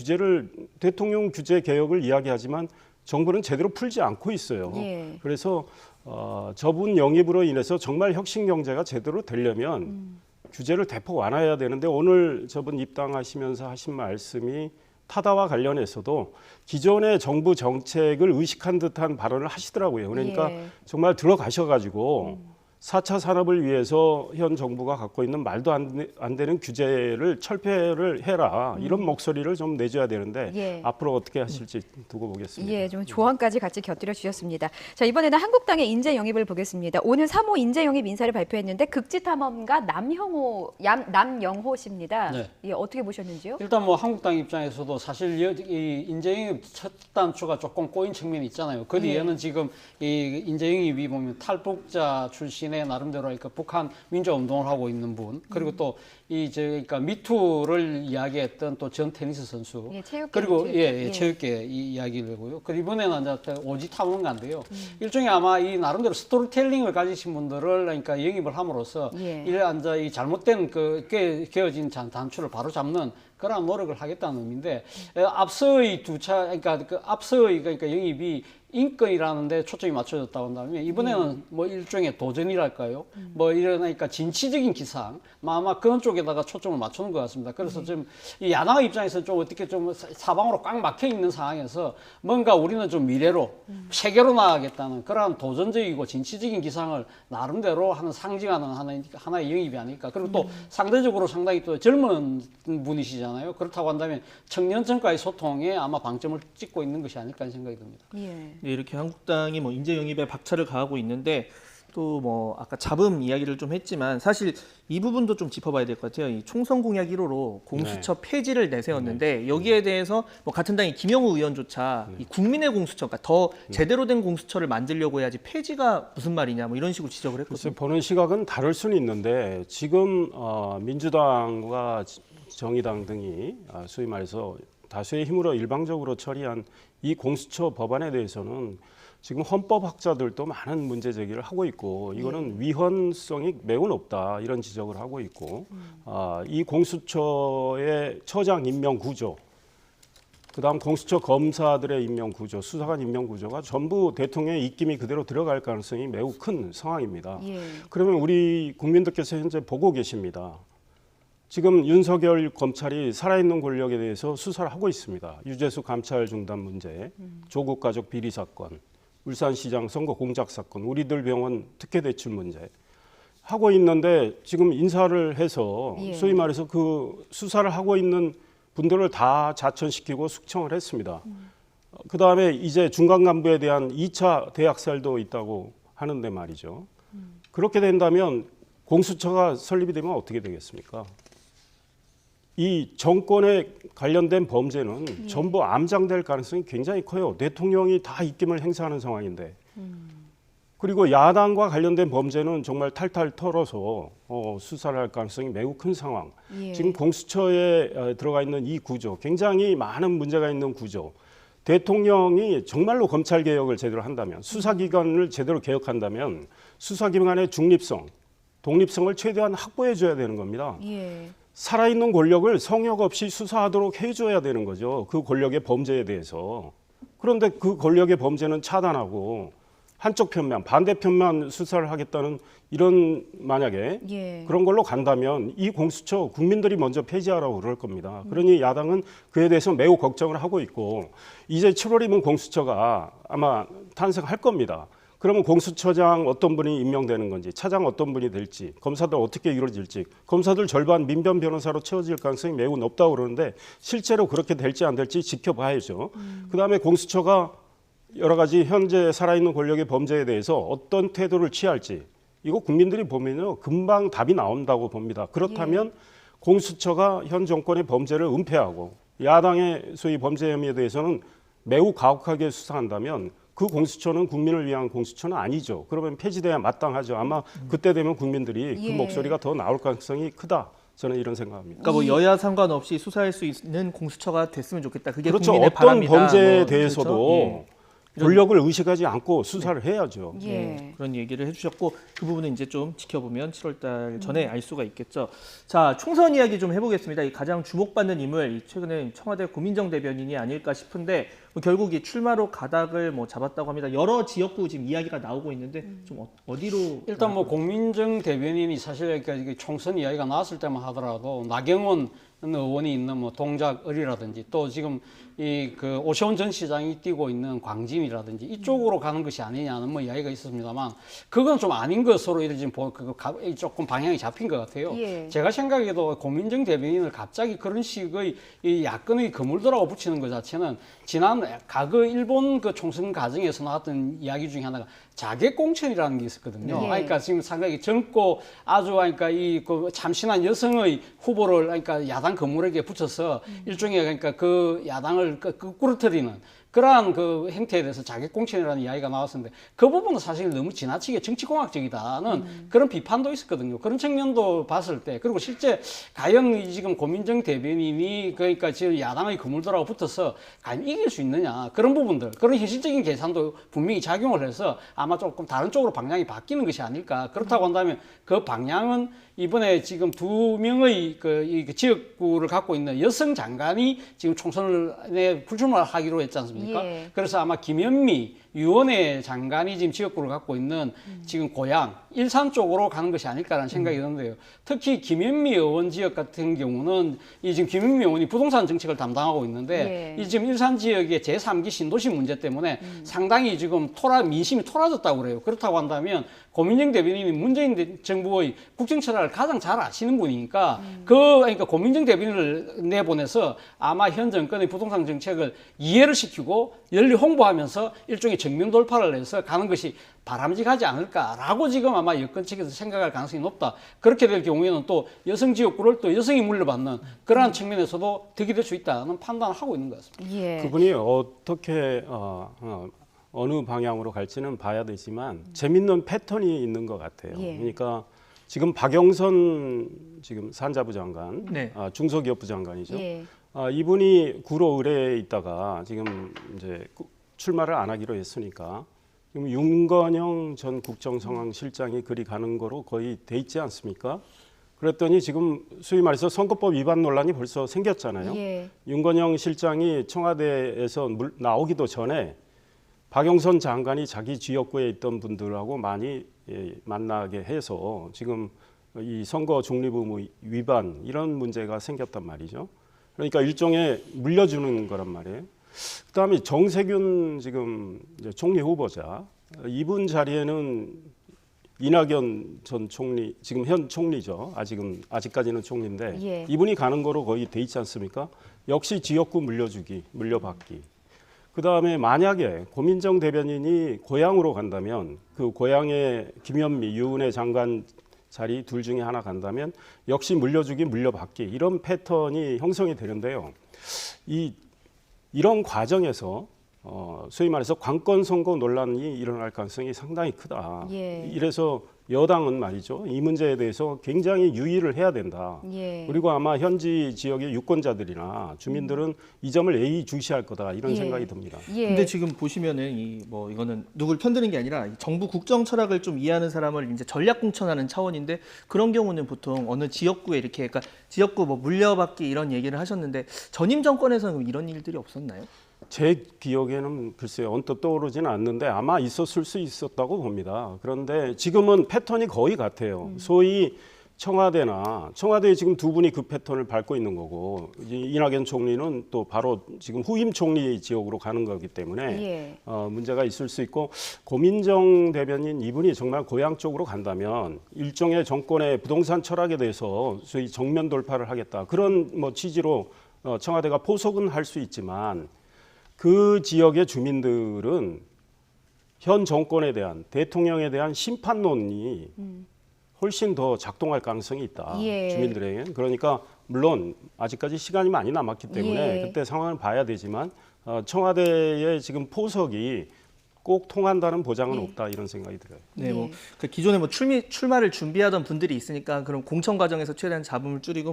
Speaker 18: 대통령 규제 개혁을 이야기하지만 정부는 제대로 풀지 않고 있어요. 그래서 저분 영입으로 인해서 정말 혁신 경제가 제대로 되려면 규제를 대폭 완화해야 되는데, 오늘 저분 입당하시면서 하신 말씀이 타다와 관련해서도 기존의 정부 정책을 의식한 듯한 발언을 하시더라고요. 그러니까 정말 들어가셔가지고 4차 산업을 위해서 현 정부가 갖고 있는 말도 안 되는 규제를 철폐를 해라 이런 목소리를 좀 내줘야 되는데
Speaker 1: 예.
Speaker 18: 앞으로 어떻게 하실지 두고 보겠습니다.
Speaker 1: 예, 좀 조언까지 같이 곁들여 주셨습니다. 자, 이번에는 한국당의 인재 영입을 보겠습니다. 오늘 3호 인재 영입 인사를 발표했는데 극지탐험가 남영호 씨입니다.
Speaker 17: 네.
Speaker 1: 예, 어떻게 보셨는지요?
Speaker 17: 일단 뭐 한국당 입장에서도 사실 이 인재영입 첫 단추가 조금 꼬인 측면이 있잖아요. 그 뒤에는 지금 이 인재영입이 보면 탈북자 출신의 나름대로 그러니까 북한 민주화운동을 하고 있는 분, 그리고 또 그러니까 미투를 이야기했던 또 전 테니스 선수,
Speaker 1: 체육계,
Speaker 17: 그리고 체육계 이 이야기를 하고요. 그리고 이번에는 이제 오지 탐험가인데요. 일종의 아마 이 나름대로 스토리텔링을 가지신 분들을 그러니까 영입을 함으로써 이 잘못된 그 깨어진 단추를 바로 잡는 그런 노력을 하겠다는 의미인데, 앞서의 그러니까 영입이 인권이라는 데 초점이 맞춰졌다고 한다면 이번에는 뭐 일종의 도전이랄까요? 뭐 이러니까 진취적인 기상, 아마 그런 쪽에다가 초점을 맞추는 것 같습니다. 그래서 좀 이 야당 입장에서는 좀 어떻게 좀 사방으로 꽉 막혀 있는 상황에서 뭔가 우리는 좀 미래로 세계로 나아가겠다는 그런 도전적이고 진취적인 기상을 나름대로 하는 상징하는 하나의 영입이 아닐까. 그리고 또 상대적으로 상당히 또 젊은 분이시잖아요. 그렇다고 한다면 청년층과의 소통에 아마 방점을 찍고 있는 것이 아닐까 하는 생각이 듭니다.
Speaker 2: 네, 이렇게 한국당이 뭐 인재 영입에 박차를 가하고 있는데 또 뭐 아까 잡음 이야기를 좀 했지만 사실 이 부분도 좀 짚어봐야 될 것 같아요. 이 총선 공약 1호로 공수처 폐지를 내세웠는데 여기에 대해서 뭐 같은 당의 김영우 의원조차 이 국민의 공수처, 그러니까 더 제대로 된 공수처를 만들려고 해야지 폐지가 무슨 말이냐 뭐 이런 식으로 지적을 했거든요.
Speaker 18: 보는 시각은 다를 수는 있는데 지금 민주당과 정의당 등이 소위 말해서 다수의 힘으로 일방적으로 처리한 이 공수처 법안에 대해서는 지금 헌법학자들도 많은 문제 제기를 하고 있고 이거는 위헌성이 매우 높다 이런 지적을 하고 있고 이 공수처의 처장 임명 구조, 그다음 공수처 검사들의 임명 구조, 수사관 임명 구조가 전부 대통령의 입김이 그대로 들어갈 가능성이 매우 큰 상황입니다. 그러면 우리 국민들께서 현재 보고 계십니다. 지금 윤석열 검찰이 살아있는 권력에 대해서 수사를 하고 있습니다. 유재수 감찰 중단 문제, 조국 가족 비리 사건, 울산시장 선거 공작 사건, 우리들 병원 특혜 대출 문제 하고 있는데 지금 인사를 해서 소위 말해서 그 수사를 하고 있는 분들을 다 자천시키고 숙청을 했습니다. 그다음에 이제 중간 간부에 대한 2차 대학살도 있다고 하는데 말이죠. 그렇게 된다면 공수처가 설립이 되면 어떻게 되겠습니까? 이 정권에 관련된 범죄는 전부 암장될 가능성이 굉장히 커요. 대통령이 다 입김을 행사하는 상황인데. 그리고 야당과 관련된 범죄는 정말 탈탈 털어서 수사를 할 가능성이 매우 큰 상황. 지금 공수처에 들어가 있는 이 구조, 굉장히 많은 문제가 있는 구조. 대통령이 정말로 검찰개혁을 제대로 한다면, 수사기관을 제대로 개혁한다면 수사기관의 중립성, 독립성을 최대한 확보해줘야 되는 겁니다. 살아있는 권력을 성역 없이 수사하도록 해줘야 되는 거죠. 그 권력의 범죄에 대해서. 그런데 그 권력의 범죄는 차단하고 한쪽 편만, 반대편만 수사를 하겠다는 이런 만약에 그런 걸로 간다면 이 공수처 국민들이 먼저 폐지하라고 그럴 겁니다. 그러니 야당은 그에 대해서 매우 걱정을 하고 있고 이제 7월이면 공수처가 아마 탄생할 겁니다. 그러면 공수처장 어떤 분이 임명되는 건지, 차장 어떤 분이 될지, 검사들 어떻게 이루어질지, 검사들 절반 민변 변호사로 채워질 가능성이 매우 높다고 그러는데 실제로 그렇게 될지 안 될지 지켜봐야죠. 그다음에 공수처가 여러 가지 현재 살아있는 권력의 범죄에 대해서 어떤 태도를 취할지 이거 국민들이 보면요 금방 답이 나온다고 봅니다. 그렇다면 공수처가 현 정권의 범죄를 은폐하고 야당의 소위 범죄 혐의에 대해서는 매우 가혹하게 수사한다면 그 공수처는 국민을 위한 공수처는 아니죠. 그러면 폐지돼야 마땅하죠. 아마 그때 되면 국민들이 그 목소리가 더 나올 가능성이 크다. 저는 이런 생각합니다.
Speaker 2: 그러니까 뭐 여야 상관없이 수사할 수 있는 공수처가 됐으면 좋겠다. 그게
Speaker 18: 그렇죠.
Speaker 2: 국민의
Speaker 18: 어떤
Speaker 2: 바람이다.
Speaker 18: 범죄에 대해서도
Speaker 2: 그렇죠?
Speaker 18: 권력을 의식하지 않고 수사를 해야죠.
Speaker 2: 그런 얘기를 해주셨고 그 부분은 이제 좀 지켜보면 7월달 전에 알 수가 있겠죠. 자, 총선 이야기 좀 해보겠습니다. 이 가장 주목받는 인물, 최근에 청와대 고민정 대변인이 아닐까 싶은데 결국 이 출마로 가닥을 잡았다고 합니다. 여러 지역구 지금 이야기가 나오고 있는데 좀 어디로
Speaker 17: 일단 공민정 대변인이 사실 그러니까 총선 이야기가 나왔을 때만 하더라도 나경원 의원이 있는 동작을이라든지 또 지금 그 오세훈 전 시장이 뛰고 있는 광진이라든지 이쪽으로 가는 것이 아니냐는 이야기가 있었습니다만 그건 좀 아닌 것으로 이제 지금 조금 방향이 잡힌 것 같아요.
Speaker 1: 예.
Speaker 17: 제가 생각해도 고민정 대변인을 갑자기 그런 식의 이 야권의 거물들하고 붙이는 것 자체는 과거 일본 그 총선 과정에서 나왔던 이야기 중에 하나가 자객공천이라는 게 있었거든요.
Speaker 1: 예.
Speaker 17: 그러니까 지금 상당히 젊고 아주 그러니까 그 참신한 여성의 후보를 그러니까 야당 거물에게 붙여서 일종의 그러니까 그 야당을 꾸러뜨리는 그러한 그 행태에 대해서 자객공천이라는 이야기가 나왔었는데 그 부분은 사실 너무 지나치게 정치공학적이다는 그런 비판도 있었거든요. 그런 측면도 봤을 때 그리고 실제 과연 지금 고민정 대변인이 그러니까 지금 야당의 거물들하고 붙어서 과연 이길 수 있느냐 그런 부분들 그런 현실적인 계산도 분명히 작용을 해서 아마 조금 다른 쪽으로 방향이 바뀌는 것이 아닐까. 그렇다고 한다면 그 방향은 이번에 지금 2명의 그 지역구를 갖고 있는 여성 장관이 지금 총선에 불출마하기로 했지 않습니까?
Speaker 1: 예.
Speaker 17: 그래서 아마 김현미 유원회 장관이 지금 지역구를 갖고 있는 지금 고향 일산 쪽으로 가는 것이 아닐까라는 생각이 드는데요. 특히 김현미 의원 지역 같은 경우는 지금 김현미 의원이 부동산 정책을 담당하고 있는데
Speaker 1: 예.
Speaker 17: 이 지금 일산 지역의 제3기 신도시 문제 때문에 상당히 지금 민심이 토라졌다고 그래요. 그렇다고 한다면 고민정 대변인이 문재인 정부의 국정 철학을 가장 잘 아시는 분이니까 그러니까 고민정 대변인을 내보내서 아마 현 정권의 부동산 정책을 이해를 시키고 열리 홍보하면서 일종의 정면 돌파를 해서 가는 것이 바람직하지 않을까라고 지금 아마 여권 측에서 생각할 가능성이 높다. 그렇게 될 경우에는 또 여성 지역구를 또 여성이 물려받는 그러한 측면에서도 득이 될 수 있다는 판단을 하고 있는 것 같습니다.
Speaker 1: 예.
Speaker 18: 그분이 어떻게 어느 방향으로 갈지는 봐야 되지만 재밌는 패턴이 있는 것 같아요.
Speaker 1: 예.
Speaker 18: 그러니까 지금 박영선 지금 산자부 장관,
Speaker 2: 네.
Speaker 18: 중소기업부 장관이죠.
Speaker 1: 예.
Speaker 18: 이분이 구로 의뢰에 있다가 지금 이제 출마를 안 하기로 했으니까 지금 윤건영 전 국정상황실장이 그리 가는 거로 거의 돼 있지 않습니까? 그랬더니 지금 소위 말해서 선거법 위반 논란이 벌써 생겼잖아요.
Speaker 1: 예.
Speaker 18: 윤건영 실장이 청와대에서 나오기도 전에 박영선 장관이 자기 지역구에 있던 분들하고 많이 만나게 해서 지금 이 선거 중립 의무 위반 이런 문제가 생겼단 말이죠. 그러니까 일종의 물려주는 거란 말이에요. 그다음에 정세균 지금 총리 후보자 이분 자리에는 이낙연 전 총리 지금 현 총리죠. 아직까지는 총리인데
Speaker 1: 예.
Speaker 18: 이분이 가는 거로 거의 돼 있지 않습니까? 역시 지역구 물려받기. 그다음에 만약에 고민정 대변인이 고향으로 간다면 그 고향에 김현미 유은혜 장관 자리 둘 중에 하나 간다면 역시 물려받기 이런 패턴이 형성이 되는데요. 이런 과정에서 소위 말해서 관권 선거 논란이 일어날 가능성이 상당히 크다.
Speaker 1: 예.
Speaker 18: 이래서 여당은 말이죠. 이 문제에 대해서 굉장히 유의를 해야 된다.
Speaker 1: 예.
Speaker 18: 그리고 아마 현지 지역의 유권자들이나 주민들은 이 점을 예의주시할 거다 이런
Speaker 1: 예.
Speaker 18: 생각이 듭니다.
Speaker 1: 예.
Speaker 2: 근데 지금 보시면은 이거는 누굴 편드는 게 아니라 정부 국정 철학을 좀 이해하는 사람을 이제 전략 공천하는 차원인데 그런 경우는 보통 어느 지역구에 이렇게 그러니까 지역구 물려받기 이런 얘기를 하셨는데 전임 정권에서는 이런 일들이 없었나요?
Speaker 18: 제 기억에는 글쎄요 언뜻 떠오르지는 않는데 아마 있었을 수 있었다고 봅니다. 그런데 지금은 패턴이 거의 같아요. 소위 청와대에 지금 두 분이 그 패턴을 밟고 있는 거고 이낙연 총리는 또 바로 지금 후임 총리 지역으로 가는 거기 때문에
Speaker 1: 예.
Speaker 18: 문제가 있을 수 있고 고민정 대변인 이분이 정말 고향 쪽으로 간다면 일종의 정권의 부동산 철학에 대해서 소위 정면 돌파를 하겠다 그런 취지로 청와대가 포석은 할 수 있지만 그 지역의 주민들은 현 정권에 대한 대통령에 대한 심판론이 훨씬 더 작동할 가능성이 있다.
Speaker 1: 예.
Speaker 18: 주민들에게. 그러니까 물론 아직까지 시간이 많이 남았기 때문에
Speaker 1: 예.
Speaker 18: 그때 상황을 봐야 되지만 청와대의 지금 포석이 꼭 통한다는 보장은 없다 이런 생각이 들어요.
Speaker 2: 네, 기존에 출마를 준비하던 분들이 있으니까 그럼 공천 과정에서 최대한 잡음을 줄이고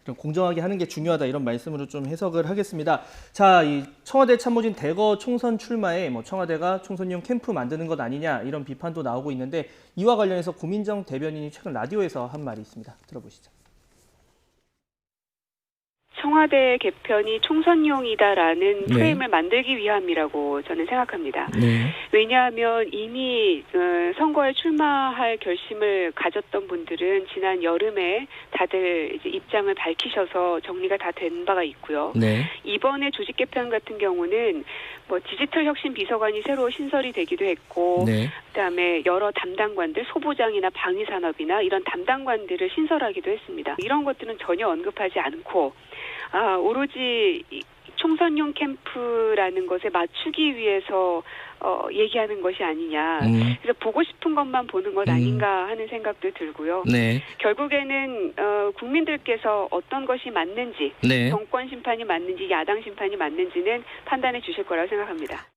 Speaker 2: 이런 공정하게 하는 게 중요하다 이런 말씀으로 좀 해석을 하겠습니다. 자, 이 청와대 참모진 대거 총선 출마에 청와대가 총선용 캠프 만드는 것 아니냐 이런 비판도 나오고 있는데 이와 관련해서 고민정 대변인이 최근 라디오에서 한 말이 있습니다. 들어보시죠.
Speaker 19: 청와대 개편이 총선용이다라는 프레임을 만들기 위함이라고 저는 생각합니다. 왜냐하면 이미 선거에 출마할 결심을 가졌던 분들은 지난 여름에 다들 이제 입장을 밝히셔서 정리가 다 된 바가 있고요. 이번에 조직 개편 같은 경우는 뭐 디지털 혁신 비서관이 새로 신설이 되기도 했고, 그다음에 여러 담당관들, 소부장이나 방위산업이나 이런 담당관들을 신설하기도 했습니다. 이런 것들은 전혀 언급하지 않고, 오로지 총선용 캠프라는 것에 맞추기 위해서 얘기하는 것이 아니냐. 그래서 보고 싶은 것만 보는 것 아닌가 하는 생각도 들고요. 결국에는 국민들께서 어떤 것이 맞는지, 정권 심판이 맞는지, 야당 심판이 맞는지는 판단해 주실 거라고 생각합니다.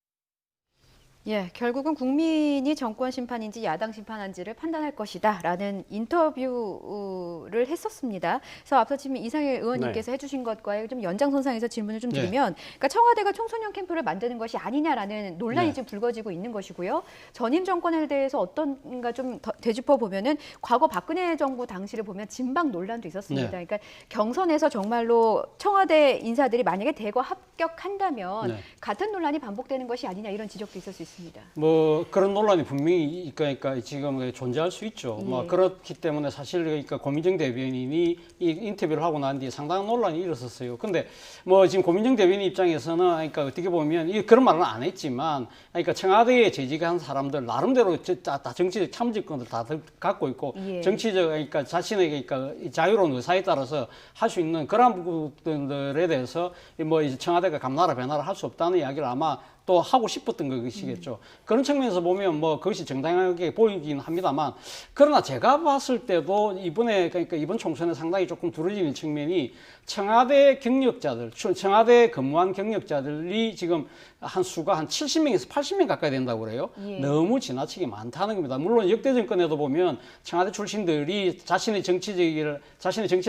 Speaker 1: 예, 결국은 국민이 정권 심판인지 야당 심판인지를 판단할 것이다라는 인터뷰를 했었습니다. 그래서 앞서 지금 이상일 의원님께서 해주신 것과의 좀 연장선상에서 질문을 좀 드리면, 그러니까 청와대가 총선용 캠프를 만드는 것이 아니냐라는 논란이 지금 불거지고 있는 것이고요. 전임 정권에 대해서 어떤가 좀 되짚어 보면은 과거 박근혜 정부 당시를 보면 진박 논란도 있었습니다. 그러니까 경선에서 정말로 청와대 인사들이 만약에 대거 합격한다면 같은 논란이 반복되는 것이 아니냐 이런 지적도 있을 수 있습니다.
Speaker 17: 뭐 그런 논란이 분명히 그러니까 지금 존재할 수 있죠. 뭐 그렇기 때문에 사실 그러니까 고민정 대변인이 이 인터뷰를 하고 난 뒤에 상당한 논란이 일었었어요. 근데 뭐 지금 고민정 대변인 입장에서는 그러니까 어떻게 보면 그런 말은 안 했지만, 그러니까 청와대에 재직한 사람들 나름대로 다 정치적 참직권을 다 갖고 있고 정치적 그러니까 자신의 그러니까 자유로운 의사에 따라서 할 수 있는 그런 부분들에 대해서 뭐 이제 청와대가 감나라 배나라 할 수 없다는 이야기를 아마 또 하고 싶었던 것이겠죠. 그런 측면에서 보면 뭐 그것이 정당하게 보이긴 합니다만, 그러나 제가 봤을 때도 이번에 그러니까 이번 총선에 상당히 조금 두려지는 측면이 청와대 경력자들, 청와대 근무한 경력자들이 지금 한 수가 한 70명에서 80명 가까이 된다고 그래요. 너무 지나치게 많다는 겁니다. 물론 역대 정권에도 보면 청와대 출신들이 자신의 정치를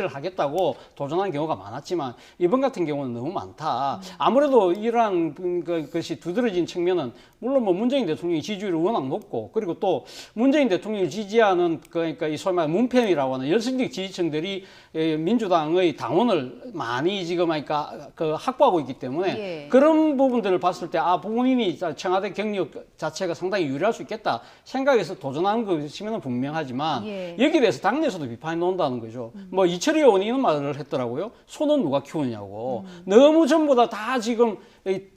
Speaker 17: 하겠다고 도전한 경우가 많았지만 이번 같은 경우는 너무 많다. 아무래도 이러한 것이 두드러진 측면은 물론 뭐 문재인 대통령의 지지율이 워낙 높고, 그리고 또 문재인 대통령을 지지하는 그러니까 이 소위 말하는 문팬이라고 하는 열성적 지지층들이 민주당의 당원을 많이 지금 그러니까 확보하고 있기 때문에 그런 부분들을 봤을 때 본인이 청와대 경력 자체가 상당히 유리할 수 있겠다 생각해서 도전하는 것이면 분명하지만 여기에 대해서 당내에서도 비판이 나온다는 거죠. 뭐 이철희 의원이 이런 말을 했더라고요. 소는 누가 키우냐고. 너무 전부 다 지금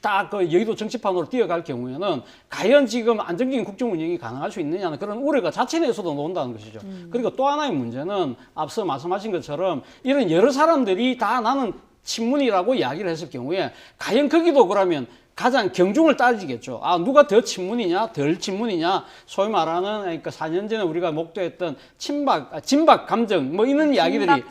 Speaker 17: 다 그 여의도 정치판으로 뛰어갈 경우에는 과연 지금 안정적인 국정 운영이 가능할 수 있느냐는 그런 우려가 자체 내에서도 나온다는 것이죠. 그리고 또 하나의 문제는 앞서 말씀하신 것처럼 이런 여러 사람들이 다 나는 친문이라고 이야기를 했을 경우에 과연 거기도 그러면 가장 경중을 따지겠죠. 누가 더 친문이냐, 덜 친문이냐, 소위 말하는 그러니까 4년 전에 우리가 목도했던 진박 감정, 뭐 이런 이야기들이,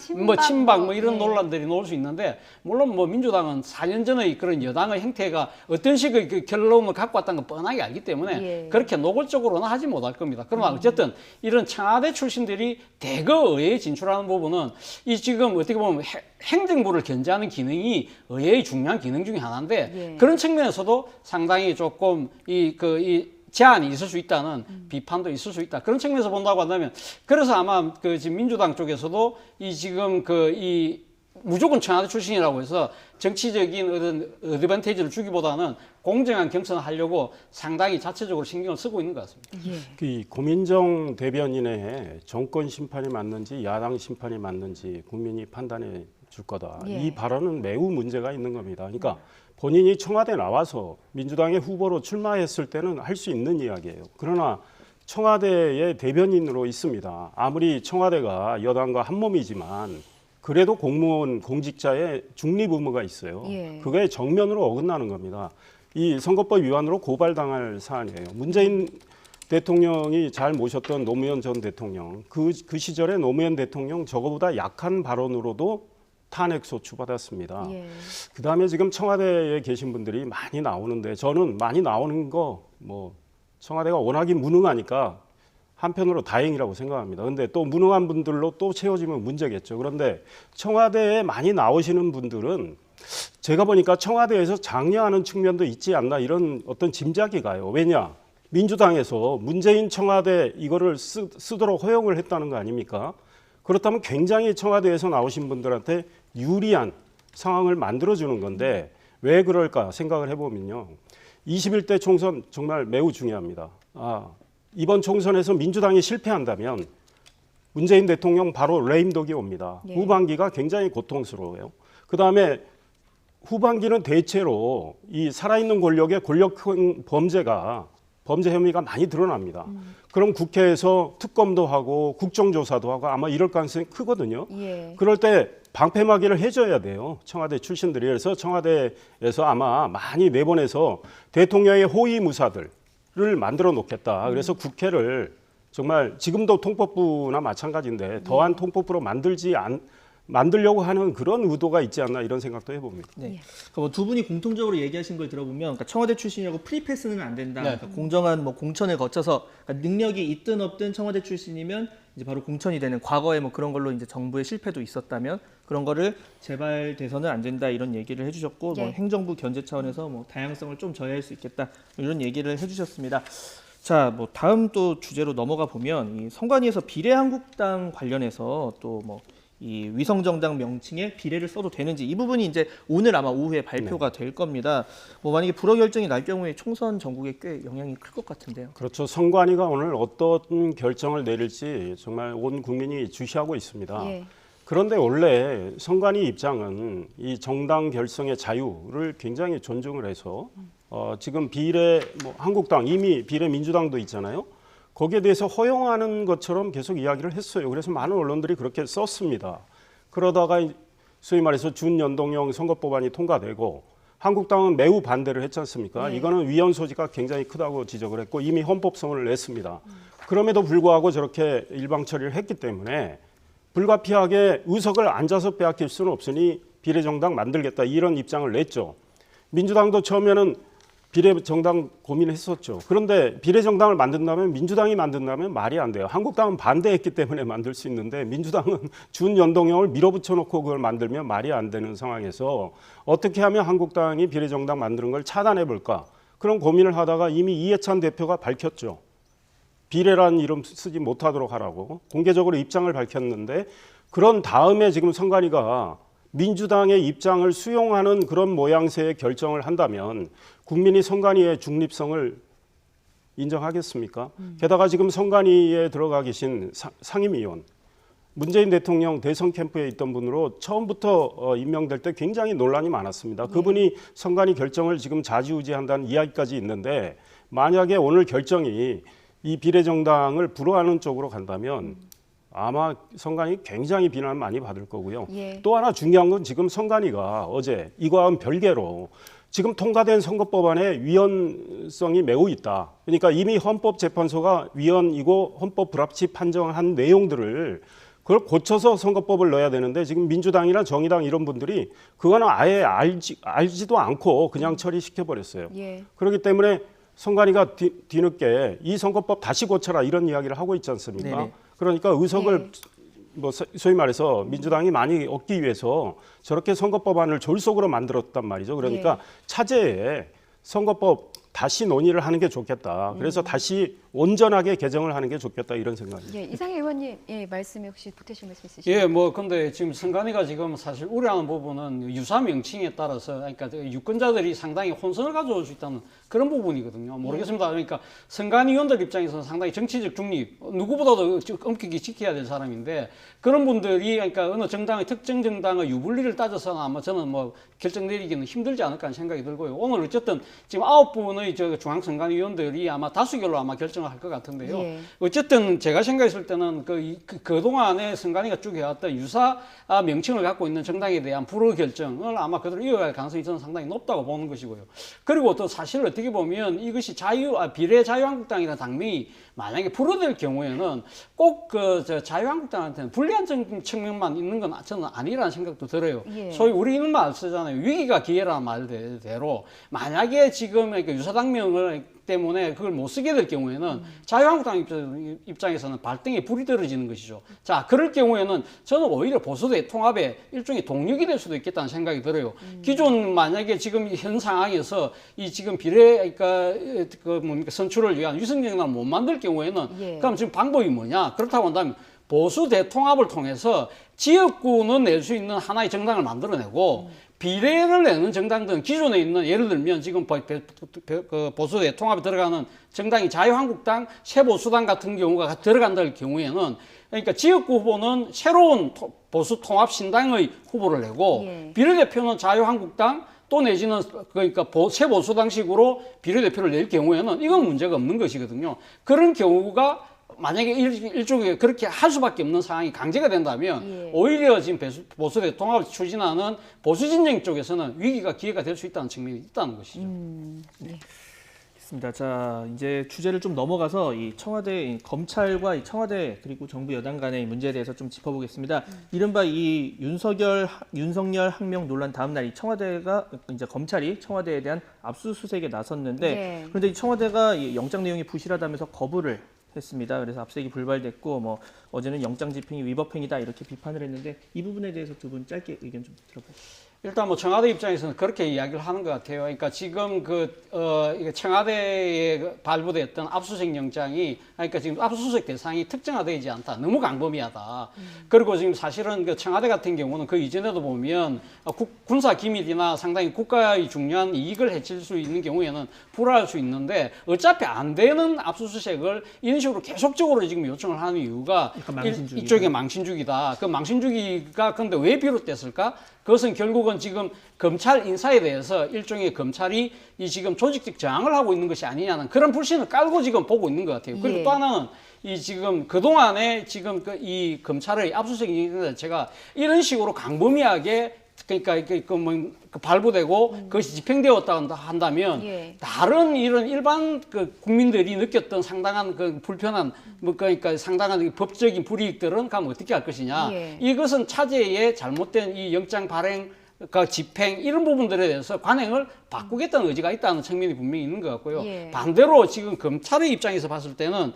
Speaker 17: 친박 이런 논란들이 나올 수 있는데, 물론 뭐 민주당은 4년 전의 그런 여당의 행태가 어떤 식의 그 결론을 갖고 왔다는 걸 뻔하게 알기 때문에 그렇게 노골적으로는 하지 못할 겁니다. 그러나 어쨌든 이런 청와대 출신들이 대거 의회에 진출하는 부분은 이 지금 어떻게 보면 행정부를 견제하는 기능이 의회의 중요한 기능 중에 하나인데 그런 측면에서도 상당히 조금 이 제한이 있을 수 있다는 비판도 있을 수 있다. 그런 측면에서 본다고 한다면, 그래서 아마 지금 민주당 쪽에서도 지금 무조건 청와대 출신이라고 해서 정치적인 어떤 어드밴티지를 주기보다는 공정한 경선을 하려고 상당히 자체적으로 신경을 쓰고 있는 것 같습니다.
Speaker 18: 그 고민정 대변인의 정권 심판이 맞는지 야당 심판이 맞는지 국민이 판단해 줄 거다. 이 발언은 매우 문제가 있는 겁니다. 그러니까 본인이 청와대에 나와서 민주당의 후보로 출마했을 때는 할 수 있는 이야기예요. 그러나 청와대의 대변인으로 있습니다. 아무리 청와대가 여당과 한 몸이지만 그래도 공무원 공직자의 중립 의무가 있어요. 그거에 정면으로 어긋나는 겁니다. 이 선거법 위반으로 고발당할 사안이에요. 문재인 대통령이 잘 모셨던 노무현 전 대통령, 그 시절에 노무현 대통령 저거보다 약한 발언으로도 탄핵소추 받았습니다. 그다음에 지금 청와대에 계신 분들이 많이 나오는데, 저는 많이 나오는 거 청와대가 워낙에 무능하니까 한편으로 다행이라고 생각합니다. 그런데 또 무능한 분들로 또 채워지면 문제겠죠. 그런데 청와대에 많이 나오시는 분들은 제가 보니까 청와대에서 장려하는 측면도 있지 않나, 이런 어떤 짐작이 가요. 왜냐? 민주당에서 문재인 청와대 이거를 쓰도록 허용을 했다는 거 아닙니까? 그렇다면 굉장히 청와대에서 나오신 분들한테 유리한 상황을 만들어주는 건데 왜 그럴까 생각을 해보면요. 21대 총선 정말 매우 중요합니다. 이번 총선에서 민주당이 실패한다면 문재인 대통령 바로 레임덕이 옵니다.
Speaker 20: 예.
Speaker 18: 후반기가 굉장히 고통스러워요. 그다음에 후반기는 대체로 이 살아있는 권력의 권력형 범죄 혐의가 많이 드러납니다. 그럼 국회에서 특검도 하고 국정조사도 하고 아마 이럴 가능성이 크거든요.
Speaker 1: 예.
Speaker 18: 그럴 때 방패막이를 해줘야 돼요. 청와대 출신들이. 그래서 청와대에서 아마 많이 내보내서 대통령의 호위무사들을 만들어 놓겠다. 그래서 국회를 정말 지금도 통법부나 마찬가지인데 더한 통법부로 만들려고 하는 그런 의도가 있지 않나 이런 생각도 해봅니다.
Speaker 2: 네. 그러니까 두 분이 공통적으로 얘기하신 걸 들어보면 그러니까 청와대 출신이라고 프리패스는 안 된다. 그러니까 공정한 공천을 거쳐서 그러니까 능력이 있든 없든 청와대 출신이면 이제 바로 공천이 되는 과거에 그런 걸로 이제 정부의 실패도 있었다면 그런 거를 재발돼서는 안 된다 이런 얘기를 해주셨고 행정부 견제 차원에서 다양성을 좀 저해할 수 있겠다 이런 얘기를 해주셨습니다. 자, 다음 또 주제로 넘어가 보면 이 선관위에서 비례한국당 관련해서 또 이 위성정당 명칭에 비례를 써도 되는지 이 부분이 이제 오늘 아마 오후에 발표가 될 겁니다. 만약에 불허 결정이 날 경우에 총선 전국에 꽤 영향이 클 것 같은데요.
Speaker 18: 그렇죠. 선관위가 오늘 어떤 결정을 내릴지 정말 온 국민이 주시하고 있습니다.
Speaker 1: 예.
Speaker 18: 그런데 원래 선관위 입장은 이 정당 결성의 자유를 굉장히 존중을 해서 지금 비례 한국당 이미 비례 민주당도 있잖아요. 거기에 대해서 허용하는 것처럼 계속 이야기를 했어요. 그래서 많은 언론들이 그렇게 썼습니다. 그러다가 소위 말해서 준연동형 선거법안이 통과되고 한국당은 매우 반대를 했지 않습니까?
Speaker 20: 네.
Speaker 18: 이거는 위헌 소지가 굉장히 크다고 지적을 했고 이미 헌법성을 냈습니다. 그럼에도 불구하고 저렇게 일방 처리를 했기 때문에 불가피하게 의석을 앉아서 빼앗길 수는 없으니 비례정당 만들겠다 이런 입장을 냈죠. 민주당도 처음에는 비례정당 고민했었죠. 그런데 비례정당을 만든다면 민주당이 만든다면 말이 안 돼요. 한국당은 반대했기 때문에 만들 수 있는데 민주당은 준연동형을 밀어붙여 놓고 그걸 만들면 말이 안 되는 상황에서 어떻게 하면 한국당이 비례정당 만드는 걸 차단해 볼까 그런 고민을 하다가 이미 이해찬 대표가 밝혔죠. 비례란 이름 쓰지 못하도록 하라고 공개적으로 입장을 밝혔는데 그런 다음에 지금 선관위가 민주당의 입장을 수용하는 그런 모양새의 결정을 한다면 국민이 선관위의 중립성을 인정하겠습니까? 게다가 지금 선관위에 들어가 계신 상임위원 문재인 대통령 대선 캠프에 있던 분으로 처음부터 임명될 때 굉장히 논란이 많았습니다. 그분이 선관위 결정을 지금 좌지우지한다는 이야기까지 있는데 만약에 오늘 결정이 이 비례정당을 불허하는 쪽으로 간다면 아마 선관위 굉장히 비난 많이 받을 거고요.
Speaker 1: 예.
Speaker 18: 또 하나 중요한 건 지금 선관위가 어제 이거와는 별개로 지금 통과된 선거법안에 위헌성이 매우 있다. 그러니까 이미 헌법재판소가 위헌이고 헌법 불합치 판정한 내용들을 그걸 고쳐서 선거법을 넣어야 되는데 지금 민주당이나 정의당 이런 분들이 그거는 아예 알지도 않고 그냥 처리시켜버렸어요.
Speaker 1: 예.
Speaker 18: 그렇기 때문에 선관위가 뒤늦게 이 선거법 다시 고쳐라 이런 이야기를 하고 있지 않습니까?
Speaker 20: 네네.
Speaker 18: 그러니까 의석을 소위 말해서 민주당이 많이 얻기 위해서 저렇게 선거법안을 졸속으로 만들었단 말이죠. 그러니까 차제에 선거법 다시 논의를 하는 게 좋겠다. 그래서 다시 온전하게 개정을 하는 게 좋겠다 이런 생각입니다.
Speaker 1: 예, 이상해 의원님, 말씀에 혹시 보태실 말씀 있으시죠?
Speaker 17: 근데 지금 선관위가 지금 사실 우려하는 부분은 유사 명칭에 따라서 그러니까 유권자들이 상당히 혼선을 가져올 수 있다는 그런 부분이거든요. 모르겠습니다. 그러니까 선관위원들 입장에서는 상당히 정치적 중립, 누구보다도 엄격히 지켜야 될 사람인데 그런 분들이 그러니까 어느 정당의 특정 정당의 유불리를 따져서는 아마 저는 결정 내리기는 힘들지 않을까 하는 생각이 들고요. 오늘 어쨌든 지금 9분의 중앙선관위원들이 아마 다수결로 아마 결정을 할 것 같은데요.
Speaker 1: 예.
Speaker 17: 어쨌든 제가 생각했을 때는 그동안에 선관위가 쭉 해왔던 유사 명칭을 갖고 있는 정당에 대한 불허 결정을 아마 그대로 이어갈 가능성이 저는 상당히 높다고 보는 것이고요. 그리고 또 사실 어떻게 보면 이것이 비례 자유한국당이라는 당명이 만약에 불허될 경우에는 꼭 자유한국당한테는 불리한 측면만 있는 건 저는 아니라는 생각도 들어요.
Speaker 1: 예.
Speaker 17: 소위 우리 이런 말 쓰잖아요. 위기가 기회라는 말대로 만약에 지금 유사당명을 때문에 그걸 못 쓰게 될 경우에는 자유한국당 입장에서는 발등에 불이 떨어지는 것이죠. 자, 그럴 경우에는 저는 오히려 보수대 통합의 일종의 동력이 될 수도 있겠다는 생각이 들어요. 기존 만약에 지금 현 상황에서 이 지금 비례 선출을 위한 위성정당을 못 만들 경우에는 그럼 지금 방법이 뭐냐? 그렇다고 한다면 보수 대통합을 통해서 지역구는 낼 수 있는 하나의 정당을 만들어내고 비례를 내는 정당들은 기존에 있는 예를 들면 지금 보수대 통합에 들어가는 정당이 자유한국당, 새보수당 같은 경우가 들어간다는 경우에는 그러니까 지역구 후보는 새로운 보수 통합 신당의 후보를 내고 비례대표는 자유한국당 또 내지는 그러니까 새보수당식으로 비례대표를 낼 경우에는 이건 문제가 없는 것이거든요. 그런 경우가 만약에 일종의 그렇게 할 수밖에 없는 상황이 강제가 된다면 오히려 지금 보수대 통합을 추진하는 보수 진영 쪽에서는 위기가 기회가 될 수 있다는 측면이 있다는 것이죠.
Speaker 2: 있습니다. 자, 이제 주제를 좀 넘어가서 이 청와대, 검찰과 이 청와대 그리고 정부 여당 간의 문제에 대해서 좀 짚어보겠습니다. 이른바 이 윤석열 항명 논란 다음 날 이 청와대가 이제 검찰이 청와대에 대한 압수수색에 나섰는데 그런데 이 청와대가 이 영장 내용이 부실하다면서 거부를 했습니다. 그래서 압수수색이 불발됐고 뭐 어제는 영장 집행이 위법행위다 이렇게 비판을 했는데 이 부분에 대해서 두 분 짧게 의견 좀 들어보시죠.
Speaker 17: 일단 뭐 청와대 입장에서는 그렇게 이야기를 하는 것 같아요. 그러니까 지금 청와대에 발부됐던 압수수색 영장이 그러니까 지금 압수수색 대상이 특정화되지 않다. 너무 광범위하다. 그리고 지금 사실은 그 청와대 같은 경우는 그 이전에도 보면 군사 기밀이나 상당히 국가의 중요한 이익을 해칠 수 있는 경우에는 불허할 수 있는데 어차피 안 되는 압수수색을 이런 식으로 계속적으로 지금 요청을 하는 이유가 이쪽에 망신주기다. 그 망신주기가 근데 왜 비롯됐을까? 그것은 결국은 지금 검찰 인사에 대해서 일종의 검찰이 이 지금 조직적 저항을 하고 있는 것이 아니냐는 그런 불신을 깔고 지금 보고 있는 것 같아요. 그리고 또 하나는 이 지금 그동안에 지금 이 검찰의 압수수색 자체가 이런 식으로 광범위하게 그러니까 발부되고 그것이 집행되었다 한다면 다른 이런 일반 국민들이 느꼈던 상당한 불편한 그러니까 상당한 법적인 불이익들은 가면 어떻게 할 것이냐. 이것은 차제의 잘못된 이 영장 발행 집행 이런 부분들에 대해서 관행을 바꾸겠다는 의지가 있다는 측면이 분명히 있는 것 같고요. 반대로 지금 검찰의 입장에서 봤을 때는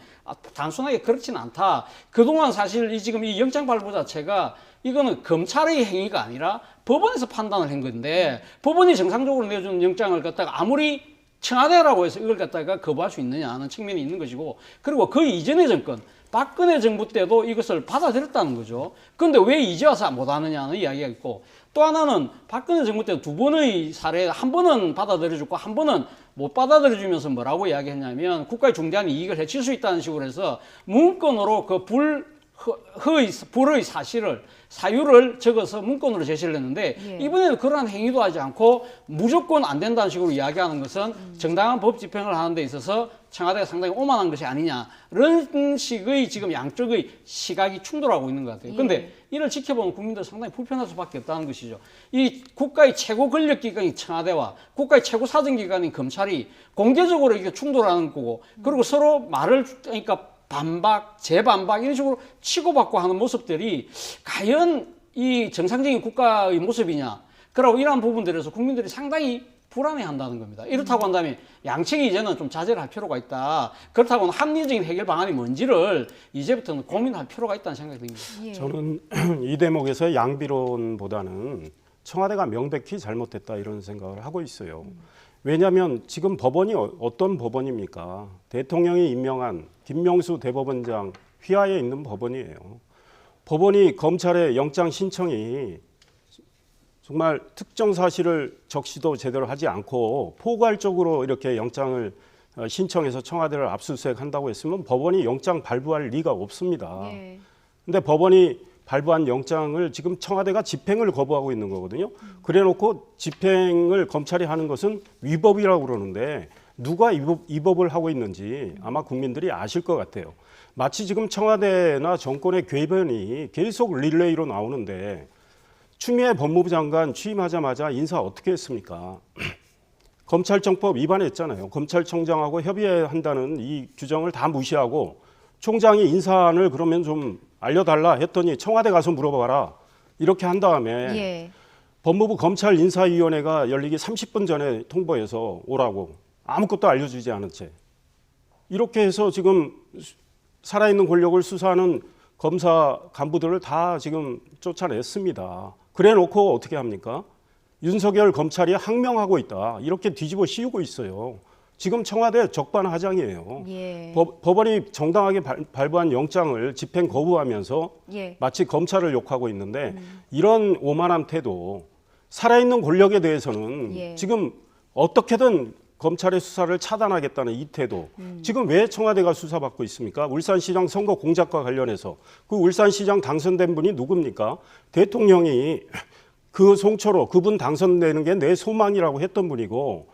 Speaker 17: 단순하게 그렇지는 않다. 그동안 사실 지금 이 영장 발부 자체가 이거는 검찰의 행위가 아니라 법원에서 판단을 한 건데 법원이 정상적으로 내준 영장을 갖다가 아무리 청와대라고 해서 이걸 갖다가 거부할 수 있느냐 하는 측면이 있는 것이고 그리고 그 이전의 정권 박근혜 정부 때도 이것을 받아들였다는 거죠. 그런데 왜 이제 와서 못하느냐는 이야기가 있고 또 하나는 박근혜 정부 때 두 번의 사례 한 번은 받아들여주고 한 번은 못 받아들여주면서 뭐라고 이야기했냐면 국가의 중대한 이익을 해칠 수 있다는 식으로 해서 문건으로 그 불의 사유를 적어서 문건으로 제시를 했는데 이번에는 그러한 행위도 하지 않고 무조건 안 된다는 식으로 이야기하는 것은 정당한 법 집행을 하는 데 있어서 청와대가 상당히 오만한 것이 아니냐 이런 식의 지금 양쪽의 시각이 충돌하고 있는 것 같아요. 그런데 이를 지켜보는 국민들 상당히 불편할 수밖에 없다는 것이죠. 이 국가의 최고 권력기관인 청와대와 국가의 최고 사정기관인 검찰이 공개적으로 이렇게 충돌하는 거고 그리고 서로 말을 그러니까 반박, 재반박 이런 식으로 치고받고 하는 모습들이 과연 이 정상적인 국가의 모습이냐. 그리고 이러한 부분들에서 국민들이 상당히 불안해한다는 겁니다. 이렇다고 한다면 양측이 이제는 좀 자제를 할 필요가 있다. 그렇다고는 합리적인 해결 방안이 뭔지를 이제부터는 고민할 필요가 있다는 생각이 듭니다.
Speaker 18: 저는 이 대목에서 양비론보다는 청와대가 명백히 잘못됐다 이런 생각을 하고 있어요. 왜냐하면 지금 법원이 어떤 법원입니까? 대통령이 임명한 김명수 대법원장 휘하에 있는 법원이에요. 법원이 검찰의 영장 신청이 정말 특정 사실을 적시도 제대로 하지 않고 포괄적으로 이렇게 영장을 신청해서 청와대를 압수수색한다고 했으면 법원이 영장 발부할 리가 없습니다. 근데 법원이 발부한 영장을 지금 청와대가 집행을 거부하고 있는 거거든요. 그래놓고 집행을 검찰이 하는 것은 위법이라고 그러는데 누가 이 법을 하고 있는지 아마 국민들이 아실 것 같아요. 마치 지금 청와대나 정권의 궤변이 계속 릴레이로 나오는데 추미애 법무부 장관 취임하자마자 인사 어떻게 했습니까? 검찰청법 위반했잖아요. 검찰청장하고 협의한다는 이 규정을 다 무시하고 총장이 인사안을 그러면 좀 알려달라 했더니 청와대 가서 물어봐라 이렇게 한 다음에 법무부 검찰인사위원회가 열리기 30분 전에 통보해서 오라고 아무것도 알려주지 않은 채 이렇게 해서 지금 살아있는 권력을 수사하는 검사 간부들을 다 지금 쫓아냈습니다. 그래 놓고 어떻게 합니까? 윤석열 검찰이 항명하고 있다 이렇게 뒤집어 씌우고 있어요. 지금 청와대 적반하장이에요.
Speaker 1: 예.
Speaker 18: 법원이 정당하게 발부한 영장을 집행 거부하면서
Speaker 1: 예.
Speaker 18: 마치 검찰을 욕하고 있는데 이런 오만한 태도, 살아있는 권력에 대해서는
Speaker 1: 예.
Speaker 18: 지금 어떻게든 검찰의 수사를 차단하겠다는 이 태도. 지금 왜 청와대가 수사받고 있습니까? 울산시장 선거 공작과 관련해서 그 울산시장 당선된 분이 누굽니까? 대통령이 그 송초로 그분 당선되는 게 내 소망이라고 했던 분이고,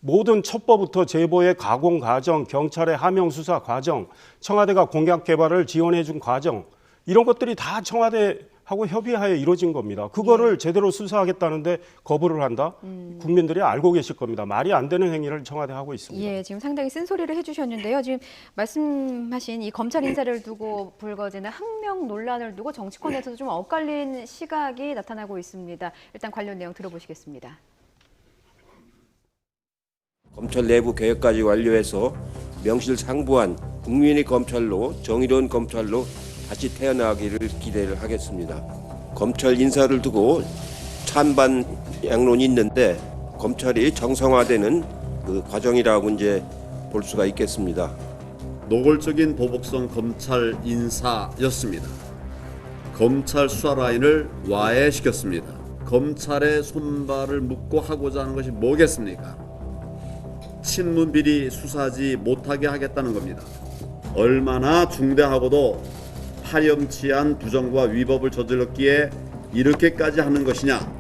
Speaker 18: 모든 첩보부터 제보의 가공 과정, 경찰의 하명 수사 과정, 청와대가 공약 개발을 지원해 준 과정, 이런 것들이 다 청와대하고 협의하에 이루어진 겁니다. 그거를 제대로 수사하겠다는데 거부를 한다? 국민들이 알고 계실 겁니다. 말이 안 되는 행위를 청와대하고 있습니다.
Speaker 1: 예, 지금 상당히 쓴소리를 해주셨는데요. 지금 말씀하신 이 검찰 인사를 두고 불거지는 항명 논란을 두고 정치권에서도 좀 엇갈린 시각이 나타나고 있습니다. 일단 관련 내용 들어보시겠습니다.
Speaker 20: 검찰 내부 개혁까지 완료해서 명실상부한 국민의 검찰로, 정의로운 검찰로 다시 태어나기를 기대를 하겠습니다. 검찰 인사를 두고 찬반 양론이 있는데 검찰이 정상화되는 그 과정이라고 이제 볼 수가 있겠습니다.
Speaker 21: 노골적인 보복성 검찰 인사였습니다. 검찰 수사 라인을 와해시켰습니다. 검찰의 손발을 묶고 하고자 하는 것이 뭐겠습니까? 친문 비리 수사하지 못하게 하겠다는 겁니다. 얼마나 중대하고도 파렴치한 부정과 위법을 저질렀기에 이렇게까지 하는 것이냐.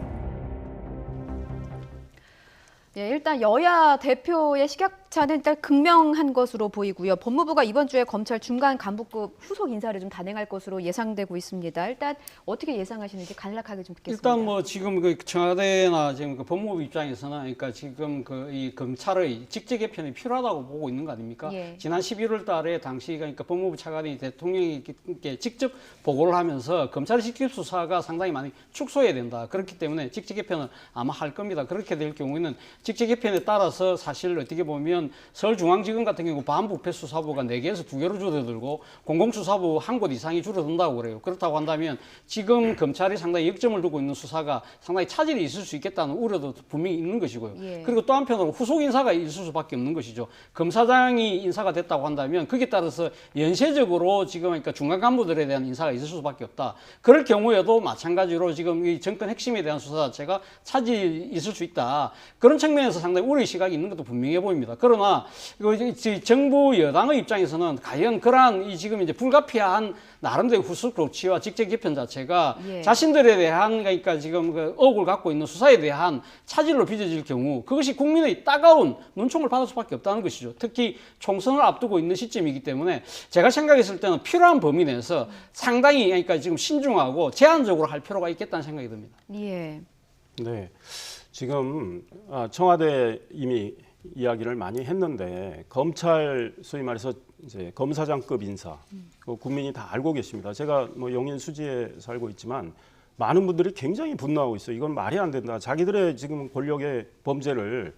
Speaker 1: 예, 일단 여야 대표의 식약차는 일단 극명한 것으로 보이고요. 법무부가 이번 주에 검찰 중간 간부급 후속 인사를 좀 단행할 것으로 예상되고 있습니다. 일단 어떻게 예상하시는지 간략하게 좀 듣겠습니다.
Speaker 17: 일단 뭐 지금 그 청와대나 지금 그 법무부 입장에서는 그러니까 지금 그 이 검찰의 직제 개편이 필요하다고 보고 있는 거 아닙니까?
Speaker 1: 예.
Speaker 17: 지난 11월 달에 당시 그러니까 법무부 차관이 대통령에게 직접 보고를 하면서 검찰의 직접 수사가 상당히 많이 축소해야 된다. 그렇기 때문에 직제 개편은 아마 할 겁니다. 그렇게 될 경우에는 직제 개편에 따라서 사실 어떻게 보면 서울중앙지검 같은 경우 반부패수사부가 4개에서 2개로 줄어들고 공공수사부 한 곳 이상이 줄어든다고 그래요. 그렇다고 한다면 지금 검찰이 상당히 역점을 두고 있는 수사가 상당히 차질이 있을 수 있겠다는 우려도 분명히 있는 것이고요.
Speaker 1: 예.
Speaker 17: 그리고 또 한편으로 후속 인사가 있을 수밖에 없는 것이죠. 검사장이 인사가 됐다고 한다면 거기에 따라서 연쇄적으로 지금 그러니까 중간 간부들에 대한 인사가 있을 수밖에 없다. 그럴 경우에도 마찬가지로 지금 이 정권 핵심에 대한 수사 자체가 차질이 있을 수 있다. 그런 측면에서 상당히 우려의 시각이 있는 것도 분명해 보입니다. 그러나 정부 여당의 입장에서는 과연 그러한 이 지금 이제 불가피한 나름대로 후속 조치와 직제 개편 자체가
Speaker 1: 예.
Speaker 17: 자신들에 대한 그러니까 지금 그 의혹을 갖고 있는 수사에 대한 차질로 빚어질 경우 그것이 국민의 따가운 눈총을 받을 수밖에 없다는 것이죠. 특히 총선을 앞두고 있는 시점이기 때문에 제가 생각했을 때는 필요한 범위 내에서 상당히 그러니까 지금 신중하고 제한적으로 할 필요가 있겠다는 생각이 듭니다.
Speaker 1: 예.
Speaker 18: 네. 지금 청와대 이미 이야기를 많이 했는데 검찰 소위 말해서 이제 검사장급 인사 국민이 다 알고 계십니다. 제가 뭐 용인 수지에 살고 있지만 많은 분들이 굉장히 분노하고 있어요. 이건 말이 안 된다. 자기들의 지금 권력의 범죄를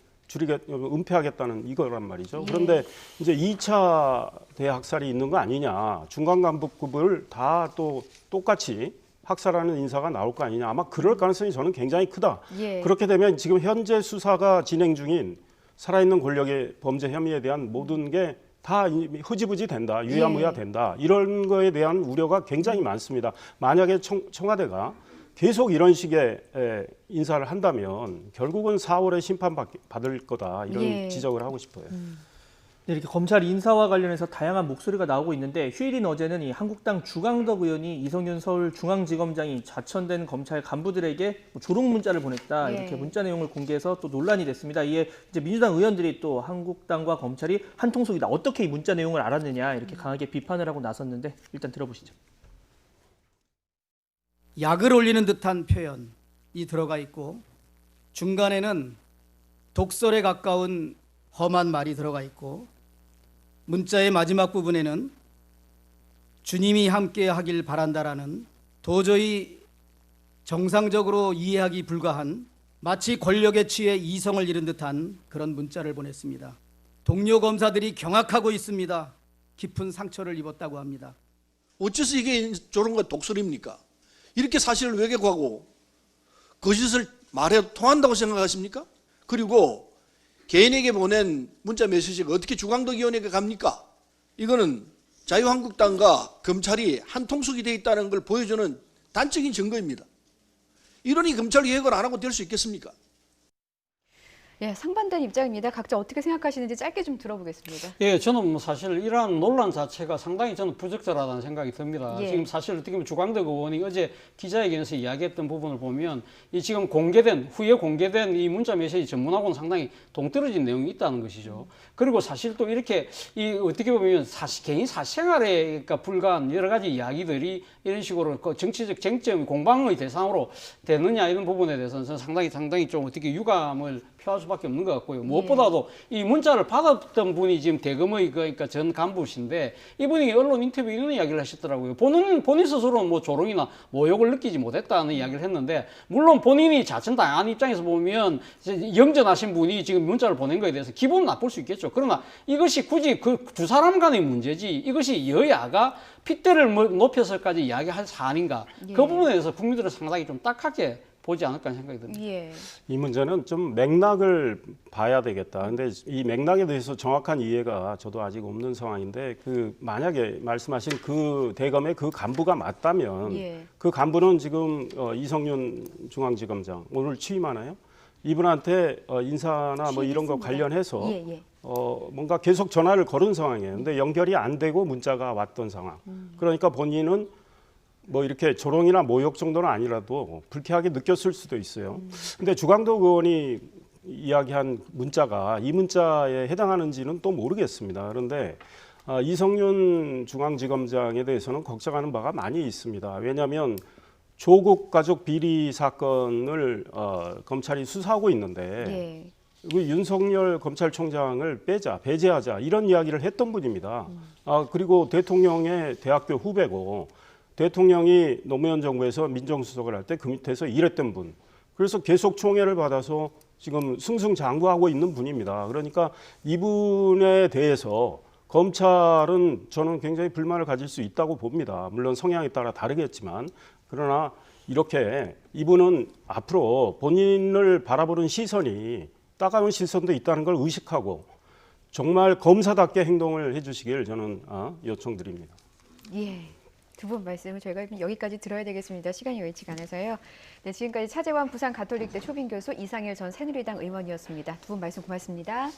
Speaker 18: 은폐하겠다는 이거란 말이죠. 그런데 이제 2차 대학살이 있는 거 아니냐. 중간 간부급을 다 또 똑같이 학살하는 인사가 나올 거 아니냐. 아마 그럴 가능성이 저는 굉장히 크다.
Speaker 1: 예.
Speaker 18: 그렇게 되면 지금 현재 수사가 진행 중인 살아있는 권력의 범죄 혐의에 대한 모든 게 다 흐지부지 된다. 유야무야 된다. 이런 거에 대한 우려가 굉장히 많습니다. 만약에 청와대가 계속 이런 식의 인사를 한다면 결국은 4월에 심판받을 거다. 이런 지적을 하고 싶어요.
Speaker 2: 네, 이렇게 검찰 인사와 관련해서 다양한 목소리가 나오고 있는데 휴일인 어제는 이 한국당 주강덕 의원이 이성윤 서울중앙지검장이 좌천된 검찰 간부들에게 조롱 문자를 보냈다 이렇게 문자 내용을 공개해서 또 논란이 됐습니다. 이에 이제 민주당 의원들이 또 한국당과 검찰이 한 통속이다. 어떻게 이 문자 내용을 알았느냐 이렇게 강하게 비판을 하고 나섰는데 일단 들어보시죠.
Speaker 22: 약을 올리는 듯한 표현이 들어가 있고 중간에는 독설에 가까운 험한 말이 들어가 있고 문자의 마지막 부분에는 주님이 함께 하길 바란다라는 도저히 정상적으로 이해하기 불가한 마치 권력에 취해 이성을 잃은 듯한 그런 문자를 보냈습니다. 동료 검사들이 경악하고 있습니다. 깊은 상처를 입었다고 합니다.
Speaker 23: 어째서 이게 저런 거 독설입니까? 이렇게 사실을 왜곡하고 거짓을 말해도 통한다고 생각하십니까? 그리고 개인에게 보낸 문자 메시지가 어떻게 주광덕 의원에게 갑니까? 이거는 자유한국당과 검찰이 한 통속이 되어 있다는 걸 보여주는 단적인 증거입니다. 이러니 검찰 개혁을 안 하고 될 수 있겠습니까?
Speaker 1: 예, 상반된 입장입니다. 각자 어떻게 생각하시는지 짧게 좀 들어보겠습니다.
Speaker 17: 예, 저는 뭐 사실 이러한 논란 자체가 상당히 저는 부적절하다는 생각이 듭니다.
Speaker 1: 예.
Speaker 17: 지금 사실 어떻게 보면 주광덕 의원이 어제 기자회견에서 이야기했던 부분을 보면 이 지금 공개된 후에 공개된 이 문자 메시지 전문하고는 상당히 동떨어진 내용이 있다는 것이죠. 그리고 사실 또 이렇게 이 어떻게 보면 개인 사생활에 그러니까 불과한 여러 가지 이야기들이 이런 식으로 그 정치적 쟁점 공방의 대상으로 되느냐 이런 부분에 대해서는 저는 상당히 좀 어떻게 유감을 표할 수밖에 없는 것 같고요. 무엇보다도 이 문자를 받았던 분이 지금 대검의 그러니까 전 간부신데 이분이 언론 인터뷰 이런 이야기를 하셨더라고요. 본인 스스로는 뭐 조롱이나 모욕을 느끼지 못했다는 이야기를 했는데 물론 본인이 자천당한 입장에서 보면 영전하신 분이 지금 문자를 보낸 거에 대해서 기분 나쁠 수 있겠죠. 그러나 이것이 굳이 그 두 사람 간의 문제지 이것이 여야가 핏대를 높여서까지 이야기할 사안인가 그 부분에 대해서 국민들은 상당히 좀 딱하게 보지 않을까 하는 생각이 듭니다.
Speaker 1: 예.
Speaker 18: 이 문제는 좀 맥락을 봐야 되겠다. 근데 이 맥락에 대해서 정확한 이해가 저도 아직 없는 상황인데 그 만약에 말씀하신 그 대검의 그 간부가 맞다면 그 간부는 지금 이성윤 중앙지검장 오늘 취임하나요? 이분한테 인사나 뭐 이런 거 관련해서 뭔가 계속 전화를 걸은 상황이에요. 근데 연결이 안 되고 문자가 왔던 상황. 그러니까 본인은 뭐 이렇게 조롱이나 모욕 정도는 아니라도 불쾌하게 느꼈을 수도 있어요. 근데 주광덕 의원이 이야기한 문자가 이 문자에 해당하는지는 또 모르겠습니다. 그런데 이성윤 중앙지검장에 대해서는 걱정하는 바가 많이 있습니다. 왜냐하면 조국 가족 비리 사건을 검찰이 수사하고 있는데 그 윤석열 검찰총장을 배제하자 이런 이야기를 했던 분입니다. 그리고 대통령의 대학교 후배고 대통령이 노무현 정부에서 민정수석을 할 때 그 밑에서 일했던 분. 그래서 계속 총애를 받아서 지금 승승장구하고 있는 분입니다. 그러니까 이분에 대해서 검찰은 저는 굉장히 불만을 가질 수 있다고 봅니다. 물론 성향에 따라 다르겠지만 그러나 이렇게 이분은 앞으로 본인을 바라보는 시선이 따가운 시선도 있다는 걸 의식하고 정말 검사답게 행동을 해주시길 저는 요청드립니다.
Speaker 1: 예. 두 분 말씀을 저희가 여기까지 들어야 되겠습니다. 시간이 여의치가 않아서요. 네, 지금까지 차재완 부산가톨릭대 초빙교수 이상일 전 새누리당 의원이었습니다. 두 분 말씀 고맙습니다.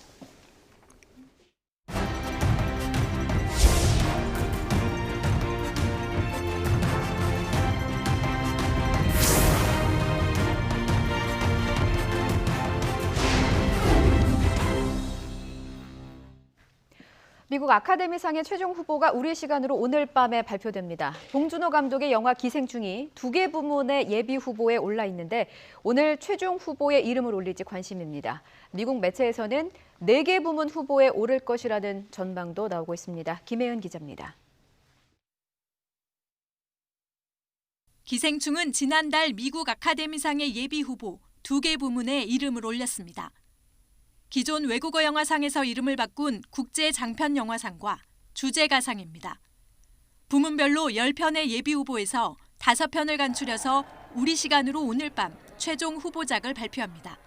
Speaker 1: 미국 아카데미상의 최종 후보가 우리 시간으로 오늘 밤에 발표됩니다. 봉준호 감독의 영화 기생충이 2개 부문의 예비 후보에 올라 있는데 오늘 최종 후보에 이름을 올릴지 관심입니다. 미국 매체에서는 4개 부문 후보에 오를 것이라는 전망도 나오고 있습니다. 김혜은 기자입니다.
Speaker 8: 기생충은 지난달 미국 아카데미상의 예비 후보 2개 부문에 이름을 올렸습니다. 기존 외국어 영화상에서 이름을 바꾼 국제 장편 영화상과 주제가상입니다. 부문별로 10편의 예비 후보에서 5편을 간추려서 우리 시간으로 오늘 밤 최종 후보작을 발표합니다.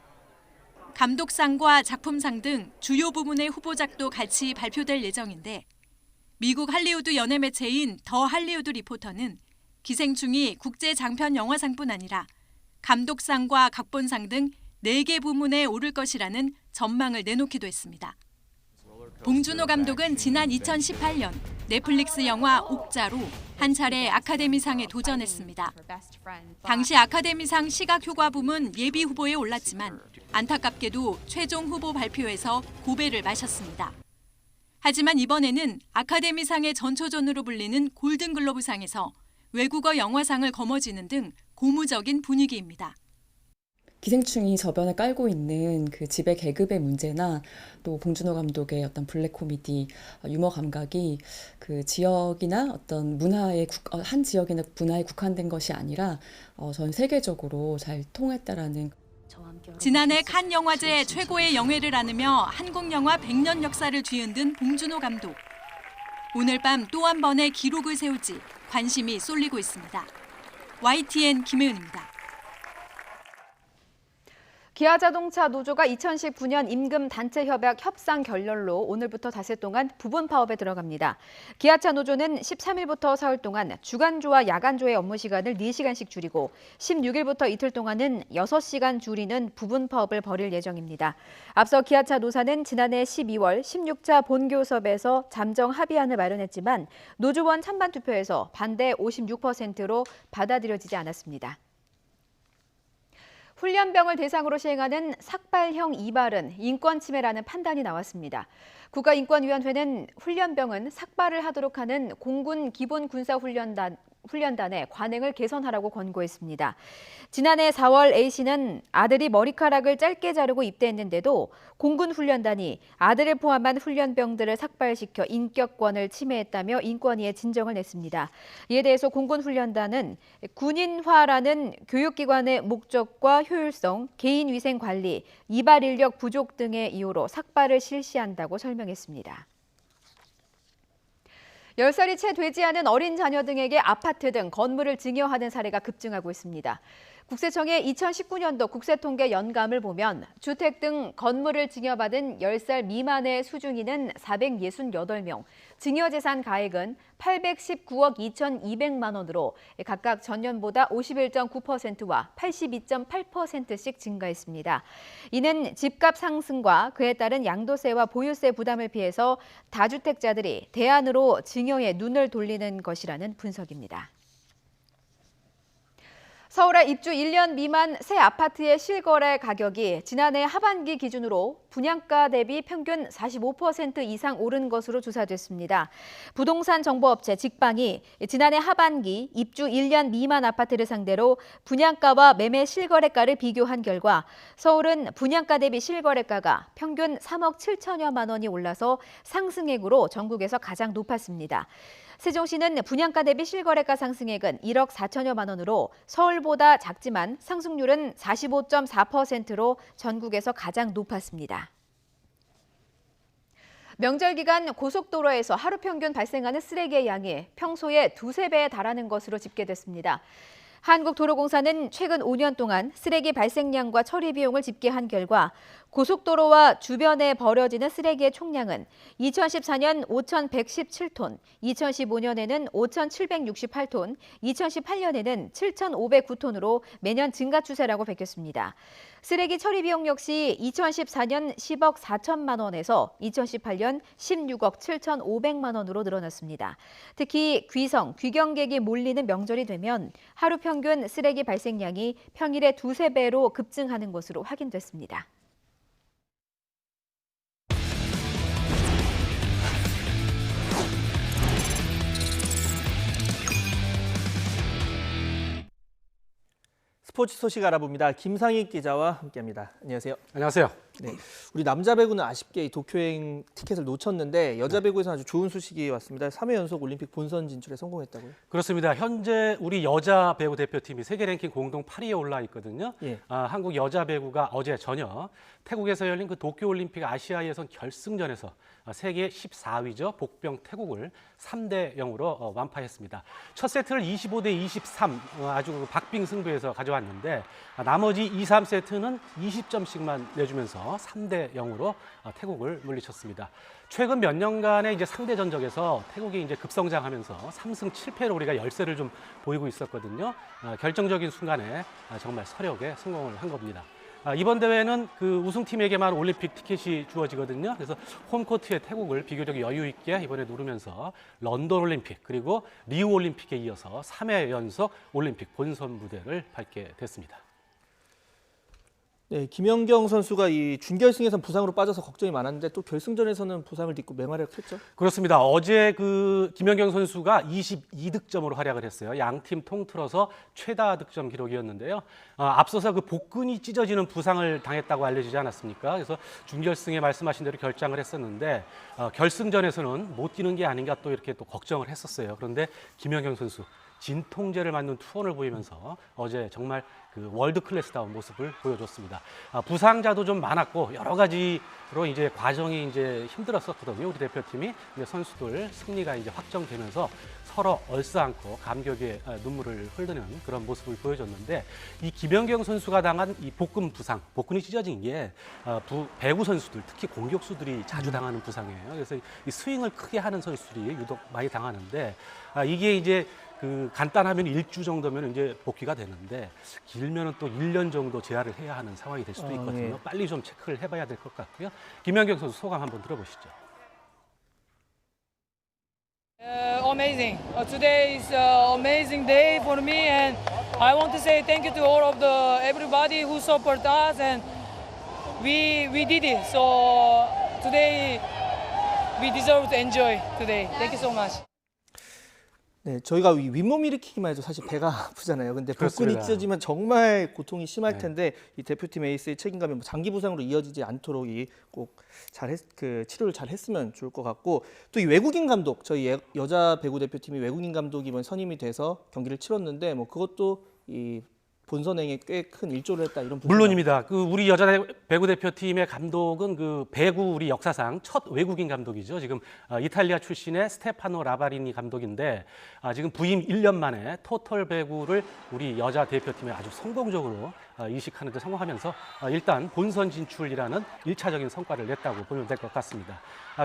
Speaker 8: 감독상과 작품상 등 주요 부문의 후보작도 같이 발표될 예정인데 미국 할리우드 연예 매체인 더 할리우드 리포터는 기생충이 국제 장편 영화상뿐 아니라 감독상과 각본상 등 4개 부문에 오를 것이라는 전망을 내놓기도 했습니다. 봉준호 감독은 지난 2018년 넷플릭스 영화 옥자로 한 차례 아카데미상에 도전했습니다. 당시 아카데미상 시각효과 부문 예비 후보에 올랐지만 안타깝게도 최종 후보 발표에서 고배를 마셨습니다. 하지만 이번에는 아카데미상의 전초전으로 불리는 골든글로브상에서 외국어 영화상을 거머쥐는 등 고무적인 분위기입니다.
Speaker 3: 기생충이 저변에 깔고 있는 그 지배 계급의 문제나 또 봉준호 감독의 어떤 블랙 코미디 유머 감각이 그 지역이나 어떤 문화의 한 지역이나 문화에 국한된 것이 아니라 전 세계적으로 잘 통했다라는.
Speaker 8: 지난해 칸 영화제 최고의 영예를 안으며 한국 영화 100년 역사를 뒤흔든 봉준호 감독. 오늘 밤 또 한 번의 기록을 세울지 관심이 쏠리고 있습니다. YTN 김혜은입니다.
Speaker 1: 기아자동차 노조가 2019년 임금 단체 협약 협상 결렬로 오늘부터 닷새 동안 부분 파업에 들어갑니다. 기아차 노조는 13일부터 사흘 동안 주간조와 야간조의 업무 시간을 4시간씩 줄이고 16일부터 이틀 동안은 6시간 줄이는 부분 파업을 벌일 예정입니다. 앞서 기아차 노사는 지난해 12월 16차 본교섭에서 잠정 합의안을 마련했지만 노조원 찬반 투표에서 반대 56%로 받아들여지지 않았습니다. 훈련병을 대상으로 시행하는 삭발형 이발은 인권 침해라는 판단이 나왔습니다. 국가인권위원회는 훈련병은 삭발을 하도록 하는 공군 기본군사훈련단의 관행을 개선하라고 권고했습니다. 지난해 4월 A씨는 아들이 머리카락을 짧게 자르고 입대했는데도 공군 훈련단이 아들을 포함한 훈련병들을 삭발시켜 인격권을 침해했다며 인권위에 진정을 냈습니다. 이에 대해서 공군 훈련단은 군인화라는 교육기관의 목적과 효율성, 개인위생 관리, 이발 인력 부족 등의 이유로 삭발을 실시한다고 설명했습니다. 10살이 채 되지 않은 어린 자녀 등에게 아파트 등 건물을 증여하는 사례가 급증하고 있습니다. 국세청의 2019년도 국세통계 연감을 보면 주택 등 건물을 증여받은 10살 미만의 수중인은 468명, 증여재산 가액은 819억 2,200만 원으로 각각 전년보다 51.9%와 82.8%씩 증가했습니다. 이는 집값 상승과 그에 따른 양도세와 보유세 부담을 피해서 다주택자들이 대안으로 증여에 눈을 돌리는 것이라는 분석입니다. 서울에 입주 1년 미만 새 아파트의 실거래 가격이 지난해 하반기 기준으로 분양가 대비 평균 45% 이상 오른 것으로 조사됐습니다. 부동산 정보업체 직방이 지난해 하반기 입주 1년 미만 아파트를 상대로 분양가와 매매 실거래가를 비교한 결과 서울은 분양가 대비 실거래가가 평균 3억 7천여만 원이 올라서 상승액으로 전국에서 가장 높았습니다. 세종시는 분양가 대비 실거래가 상승액은 1억 4천여만 원으로 서울보다 작지만 상승률은 45.4%로 전국에서 가장 높았습니다. 명절 기간 고속도로에서 하루 평균 발생하는 쓰레기의 양이 평소의 2~3배에 달하는 것으로 집계됐습니다. 한국도로공사는 최근 5년 동안 쓰레기 발생량과 처리 비용을 집계한 결과 고속도로와 주변에 버려지는 쓰레기의 총량은 2014년 5,117톤, 2015년에는 5,768톤, 2018년에는 7,509톤으로 매년 증가 추세라고 밝혔습니다. 쓰레기 처리 비용 역시 2014년 10억 4천만 원에서 2018년 16억 7,500만 원으로 늘어났습니다. 특히 귀성, 귀경객이 몰리는 명절이 되면 하루 평균 쓰레기 발생량이 평일의 2~3배로 급증하는 것으로 확인됐습니다.
Speaker 2: 스포츠 소식 알아봅니다. 김상익 기자와 함께합니다. 안녕하세요.
Speaker 4: 안녕하세요.
Speaker 2: 네, 우리 남자 배구는 아쉽게 이 도쿄행 티켓을 놓쳤는데 여자 배구에서 아주 좋은 소식이 왔습니다. 3회 연속 올림픽 본선 진출에 성공했다고요?
Speaker 4: 그렇습니다. 현재 우리 여자 배구 대표팀이 세계 랭킹 공동 8위에 올라 있거든요. 예. 한국 여자 배구가 어제 저녁 태국에서 열린 그 도쿄올림픽 아시아 예선 결승전에서 세계 14위죠. 복병 태국을 3대0으로 완파했습니다. 첫 세트를 25대23 아주 박빙 승부에서 가져왔는데 나머지 2, 3세트는 20점씩만 내주면서 3대0으로 태국을 물리쳤습니다. 최근 몇 년간의 이제 상대 전적에서 태국이 이제 급성장하면서 3승 7패로 우리가 열세를 좀 보이고 있었거든요. 결정적인 순간에 정말 서력에 성공을 한 겁니다. 이번 대회는 그 우승팀에게만 올림픽 티켓이 주어지거든요. 그래서 홈코트의 태국을 비교적 여유 있게 이번에 누르면서 런던 올림픽 그리고 리우 올림픽에 이어서 3회 연속 올림픽 본선 무대를 밟게 됐습니다.
Speaker 2: 네, 김연경 선수가 이 준결승에선 부상으로 빠져서 걱정이 많았는데 또 결승전에서는 부상을 딛고 맹활약했죠.
Speaker 4: 그렇습니다. 어제 그 김연경 선수가 22득점으로 활약을 했어요. 양팀 통틀어서 최다 득점 기록이었는데요. 앞서서 그 복근이 찢어지는 부상을 당했다고 알려지지 않았습니까? 그래서 준결승에 말씀하신 대로 결장을 했었는데 결승전에서는 못 뛰는 게 아닌가 또 이렇게 또 걱정을 했었어요. 그런데 김연경 선수 진통제를 맞는 투혼을 보이면서 어제 정말 그 월드 클래스다운 모습을 보여줬습니다. 부상자도 좀 많았고 여러 가지로 이제 과정이 이제 힘들었었거든요. 우리 대표팀이. 근데 선수들 승리가 이제 확정되면서 서로 얼싸안고 감격의 눈물을 흘리는 그런 모습을 보여줬는데 이 김연경 선수가 당한 이 복근 부상, 복근이 찢어진 게 배구 선수들, 특히 공격수들이 자주 당하는 부상이에요. 그래서 이 스윙을 크게 하는 선수들이 유독 많이 당하는데 이게 이제 그 간단하면 1주 정도면 이제 복귀가 되는데 길면은 또 1년 정도 재활을 해야 하는 상황이 될 수도 있거든요.
Speaker 2: 예.
Speaker 4: 빨리 좀 체크를 해봐야 될 것 같고요. 김연경 선수 소감 한번 들어보시죠.
Speaker 5: Amazing. Today is an amazing day for me, and I want to say thank you to all of everybody who support us, and we did it. So today we deserve to enjoy today. Thank you so much.
Speaker 2: 네, 저희가 윗몸 일으키기만 해도 사실 배가 아프잖아요. 근데 복근이
Speaker 4: 그렇습니다.
Speaker 2: 찢어지면 정말 고통이 심할
Speaker 4: 네.
Speaker 2: 텐데 이 대표팀 에이스의 책임감이 뭐 장기 부상으로 이어지지 않도록 꼭 치료를 잘 했으면 좋을 것 같고 또 이 외국인 감독 저희 여자 배구 대표팀이 외국인 감독이 이번 선임이 돼서 경기를 치렀는데 뭐 그것도 이 본선행에 꽤 큰 일조를 했다 이런
Speaker 4: 물론입니다. 그 우리 여자 배구 대표팀의 감독은 그 배구 우리 역사상 첫 외국인 감독이죠. 지금 이탈리아 출신의 스테파노 라바리니 감독인데 지금 부임 1년 만에 토털 배구를 우리 여자 대표팀에 아주 성공적으로 이식하는 데 성공하면서 일단 본선 진출이라는 1차적인 성과를 냈다고 보면 될 것 같습니다.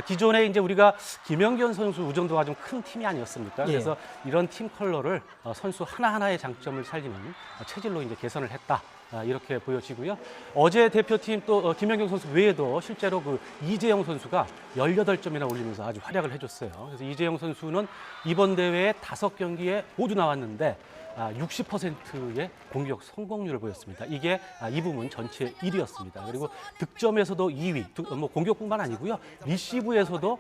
Speaker 4: 기존에 이제 우리가 김연경 선수 우정도가 좀 큰 팀이 아니었습니까?
Speaker 2: 예.
Speaker 4: 그래서 이런 팀 컬러를 선수 하나하나의 장점을 살리는 체질로 이제 개선을 했다. 이렇게 보여지고요. 어제 대표팀 또 김연경 선수 외에도 실제로 그 이재영 선수가 18점이나 올리면서 아주 활약을 해줬어요. 그래서 이재영 선수는 이번 대회에 5경기에 모두 나왔는데 60%의 공격 성공률을 보였습니다. 이게 이 부문 전체 1위였습니다. 그리고 득점에서도 2위, 뭐 공격뿐만 아니고요. 리시브에서도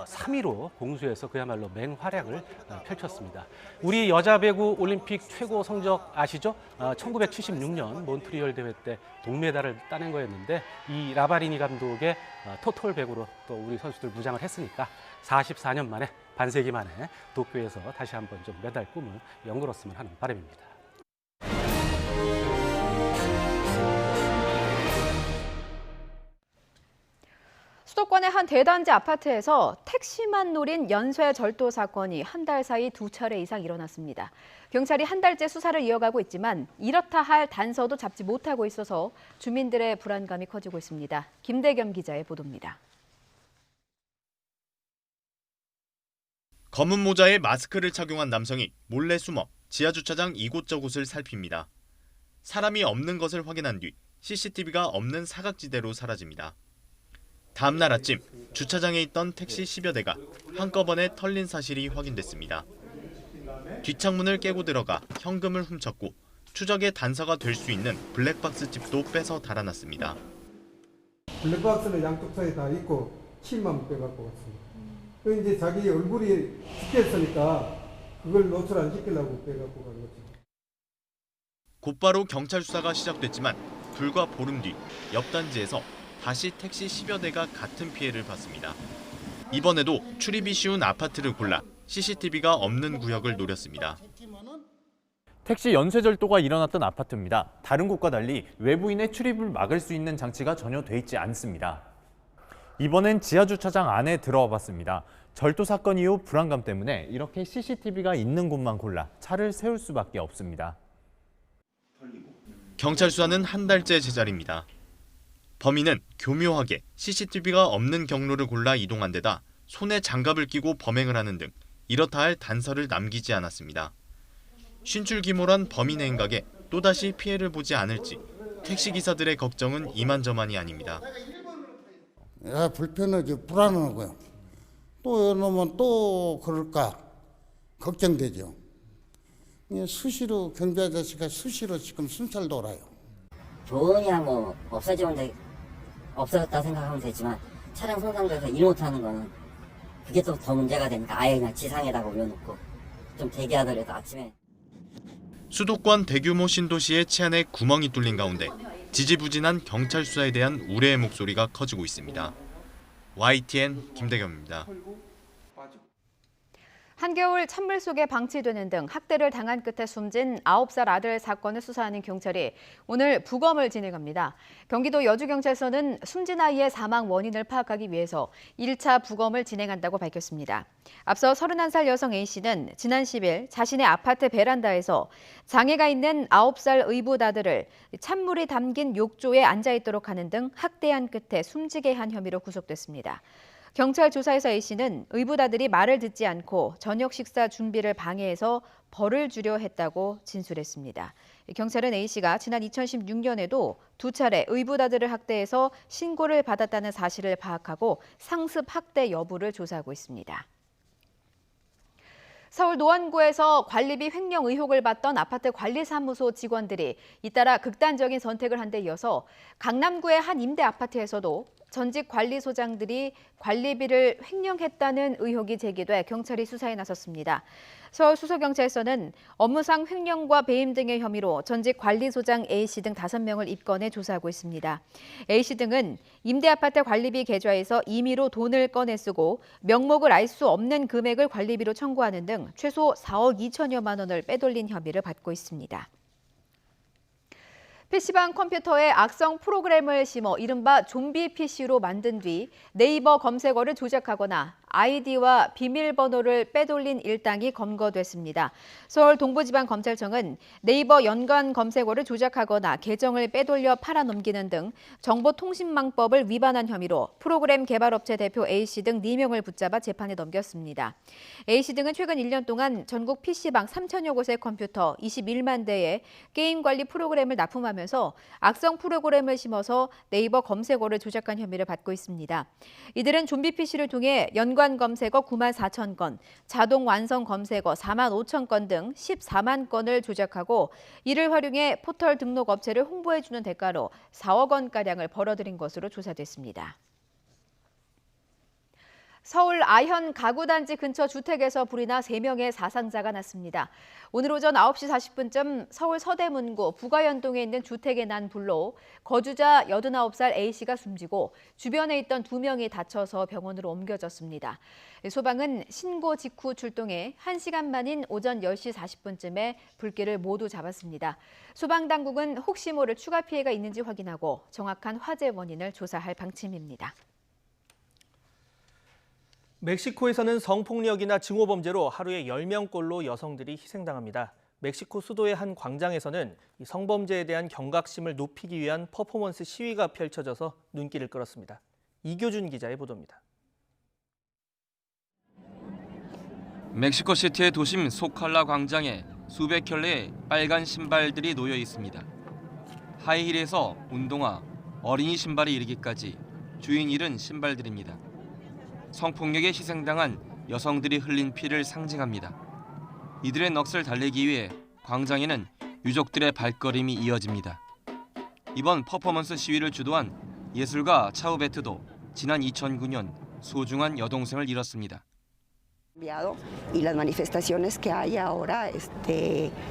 Speaker 4: 3위로 공수해서 그야말로 맹활약을 펼쳤습니다. 우리 여자 배구 올림픽 최고 성적 아시죠? 1976년 몬트리올 대회 때 동메달을 따낸 거였는데 이 라바리니 감독의 토털 배구로 또 우리 선수들 무장을 했으니까 44년 만에 반세기 만에 도쿄에서 다시 한번 좀 메달 꿈을 연걸었으면 하는 바람입니다.
Speaker 1: 수도권의 한 대단지 아파트에서 택시만 노린 연쇄 절도 사건이 한 달 사이 2차례 이상 일어났습니다. 경찰이 한 달째 수사를 이어가고 있지만 이렇다 할 단서도 잡지 못하고 있어서 주민들의 불안감이 커지고 있습니다. 김대겸 기자의 보도입니다.
Speaker 6: 검은 모자에 마스크를 착용한 남성이 몰래 숨어 지하주차장 이곳저곳을 살핍니다. 사람이 없는 것을 확인한 뒤 CCTV가 없는 사각지대로 사라집니다. 다음 날 아침 주차장에 있던 택시 10여 대가 한꺼번에 털린 사실이 확인됐습니다. 뒷창문을 깨고 들어가 현금을 훔쳤고 추적의 단서가 될 수 있는 블랙박스 칩도 빼서 달아났습니다.
Speaker 7: 블랙박스는 양쪽 사이에 다 있고 칩만 빼갖고 왔습니다. 그 이제 자기 얼굴이 찍혔으니까 그걸 노출 안 시키려고 빼갖고 간 거죠.
Speaker 6: 곧바로 경찰 수사가 시작됐지만 불과 보름 뒤 옆 단지에서 다시 택시 10여 대가 같은 피해를 봤습니다. 이번에도 출입이 쉬운 아파트를 골라 CCTV가 없는 구역을 노렸습니다.
Speaker 24: 택시 연쇄절도가 일어났던 아파트입니다. 다른 곳과 달리 외부인의 출입을 막을 수 있는 장치가 전혀 돼 있지 않습니다. 이번엔 지하주차장 안에 들어와 봤습니다. 절도 사건 이후 불안감 때문에 이렇게 CCTV가 있는 곳만 골라 차를 세울 수밖에 없습니다.
Speaker 6: 경찰 수사는 한 달째 제자리입니다. 범인은 교묘하게 CCTV가 없는 경로를 골라 이동한 데다 손에 장갑을 끼고 범행을 하는 등 이렇다 할 단서를 남기지 않았습니다. 신출귀몰한 범인의 행각에 또다시 피해를 보지 않을지 택시기사들의 걱정은 이만저만이 아닙니다.
Speaker 25: 불편하고 불안하고요. 또 이러면 또 그럴까 걱정되죠. 수시로 경비 아저씨가 수시로 지금 순찰 돌아요.
Speaker 26: 조언이야 뭐 없어졌다 생각하면 되지만 차량 손상돼서 일 못하는 거는 그게 또 더 문제가 되니까 아예 그냥 지상에다가 올려놓고 좀 대기하더라도 아침에.
Speaker 6: 수도권 대규모 신도시의 치안에 구멍이 뚫린 가운데 지지부진한 경찰 수사에 대한 우려의 목소리가 커지고 있습니다. YTN 김대겸입니다.
Speaker 1: 한겨울 찬물 속에 방치되는 등 학대를 당한 끝에 숨진 9살 아들 사건을 수사하는 경찰이 오늘 부검을 진행합니다. 경기도 여주경찰서는 숨진 아이의 사망 원인을 파악하기 위해서 1차 부검을 진행한다고 밝혔습니다. 앞서 31살 여성 A씨는 지난 10일 자신의 아파트 베란다에서 장애가 있는 9살 의붓 아들을 찬물이 담긴 욕조에 앉아있도록 하는 등 학대한 끝에 숨지게 한 혐의로 구속됐습니다. 경찰 조사에서 A씨는 의붓 아들이 말을 듣지 않고 저녁 식사 준비를 방해해서 벌을 주려 했다고 진술했습니다. 경찰은 A씨가 지난 2016년에도 2차례 의붓 아들을 학대해서 신고를 받았다는 사실을 파악하고 상습 학대 여부를 조사하고 있습니다. 서울 노원구에서 관리비 횡령 의혹을 받던 아파트 관리사무소 직원들이 잇따라 극단적인 선택을 한 데 이어서 강남구의 한 임대 아파트에서도 전직 관리소장들이 관리비를 횡령했다는 의혹이 제기돼 경찰이 수사에 나섰습니다. 서울수서경찰서는 업무상 횡령과 배임 등의 혐의로 전직 관리소장 A씨 등 5명을 입건해 조사하고 있습니다. A씨 등은 임대아파트 관리비 계좌에서 임의로 돈을 꺼내 쓰고 명목을 알 수 없는 금액을 관리비로 청구하는 등 최소 4억 2천여만 원을 빼돌린 혐의를 받고 있습니다. PC방 컴퓨터에 악성 프로그램을 심어 이른바 좀비 PC로 만든 뒤 네이버 검색어를 조작하거나 아이디와 비밀번호를 빼돌린 일당이 검거됐습니다. 서울 동부지방검찰청은 네이버 연관 검색어를 조작하거나 계정을 빼돌려 팔아넘기는 등 정보통신망법을 위반한 혐의로 프로그램 개발업체 대표 A씨 등 4명을 붙잡아 재판에 넘겼습니다. A씨 등은 최근 1년 동안 전국 PC방 3천여 곳의 컴퓨터 21만 대에 게임 관리 프로그램을 납품하면서 악성 프로그램을 심어서 네이버 검색어를 조작한 혐의를 받고 있습니다. 이들은 좀비 PC를 통해 연관 검색어 9만 4천 건, 자동 완성 검색어 4만 5천 건 등 14만 건을 조작하고 이를 활용해 포털 등록 업체를 홍보해주는 대가로 4억 원가량을 벌어들인 것으로 조사됐습니다. 서울 아현 가구단지 근처 주택에서 불이 나 3명의 사상자가 났습니다. 오늘 오전 9시 40분쯤 서울 서대문구 부가연동에 있는 주택에 난 불로 거주자 89살 A씨가 숨지고 주변에 있던 2명이 다쳐서 병원으로 옮겨졌습니다. 소방은 신고 직후 출동해 1시간 만인 오전 10시 40분쯤에 불길을 모두 잡았습니다. 소방당국은 혹시 모를 추가 피해가 있는지 확인하고 정확한 화재 원인을 조사할 방침입니다.
Speaker 2: 멕시코에서는 성폭력이나 증오범죄로 하루에 10명꼴로 여성들이 희생당합니다. 멕시코 수도의 한 광장에서는 성범죄에 대한 경각심을 높이기 위한 퍼포먼스 시위가 펼쳐져서 눈길을 끌었습니다. 이교준 기자의 보도입니다.
Speaker 9: 멕시코시티의 도심 소칼라 광장에 수백 켤레의 빨간 신발들이 놓여 있습니다. 하이힐에서 운동화, 어린이 신발에 이르기까지 주인 잃은 신발들입니다. 성폭력에 희생당한 여성들이 흘린 피를 상징합니다. 이들의 넋을 달래기 위해 광장에는 유족들의 발걸음이 이어집니다. 이번 퍼포먼스 시위를 주도한 예술가 차우베트도 지난 2009년 소중한 여동생을 잃었습니다.
Speaker 10: Y las manifestaciones que hay ahora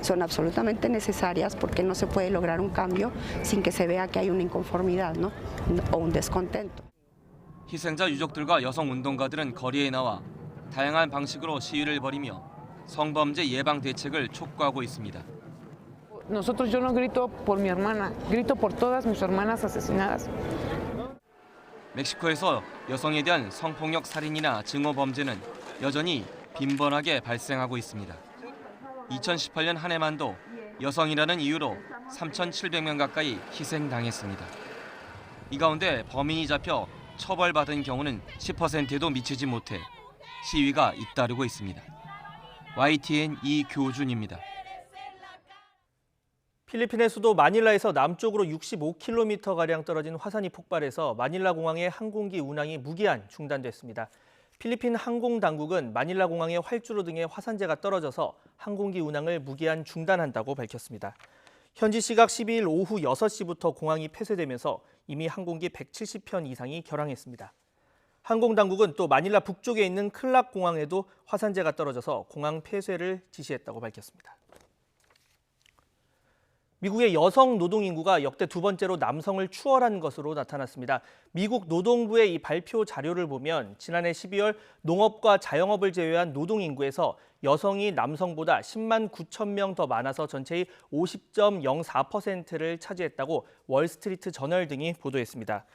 Speaker 10: son absolutamente necesarias porque no se puede lograr un cambio sin que se vea que hay una inconformidad, ¿no? O un descontento.
Speaker 9: 희생자 유족들과 여성 운동가들은 거리에 나와 다양한 방식으로 시위를 벌이며 성범죄 예방 대책을 촉구하고 있습니다.
Speaker 11: Nosotros yo no grito por mi hermana, grito por todas mis hermanas asesinadas.
Speaker 9: 멕시코에서 여성에 대한 성폭력 살인이나 증오 범죄는 여전히 빈번하게 발생하고 있습니다. 2018년 한 해만도 여성이라는 이유로 3,700명 가까이 희생당했습니다. 이 가운데 범인이 잡혀 처벌받은 경우는 10%에도 미치지 못해 시위가 잇따르고 있습니다. YTN 이교준입니다.
Speaker 2: 필리핀의 수도 마닐라에서 남쪽으로 65km가량 떨어진 화산이 폭발해서 마닐라 공항의 항공기 운항이 무기한 중단됐습니다. 필리핀 항공당국은 마닐라 공항의 활주로 등에 화산재가 떨어져서 항공기 운항을 무기한 중단한다고 밝혔습니다. 현지 시각 12일 오후 6시부터 공항이 폐쇄되면서 이미 항공기 170편 이상이 결항했습니다. 항공당국은 또 마닐라 북쪽에 있는 클락 공항에도 화산재가 떨어져서 공항 폐쇄를 지시했다고 밝혔습니다. 미국의 여성 노동 인구가 역대 두 번째로 남성을 추월한 것으로 나타났습니다. 미국 노동부의 이 발표 자료를 보면 지난해 12월 농업과 자영업을 제외한 노동 인구에서 여성이 남성보다 10만 9천 명 더 많아서 전체의 50.04%를 차지했다고 월스트리트 저널 등이 보도했습니다.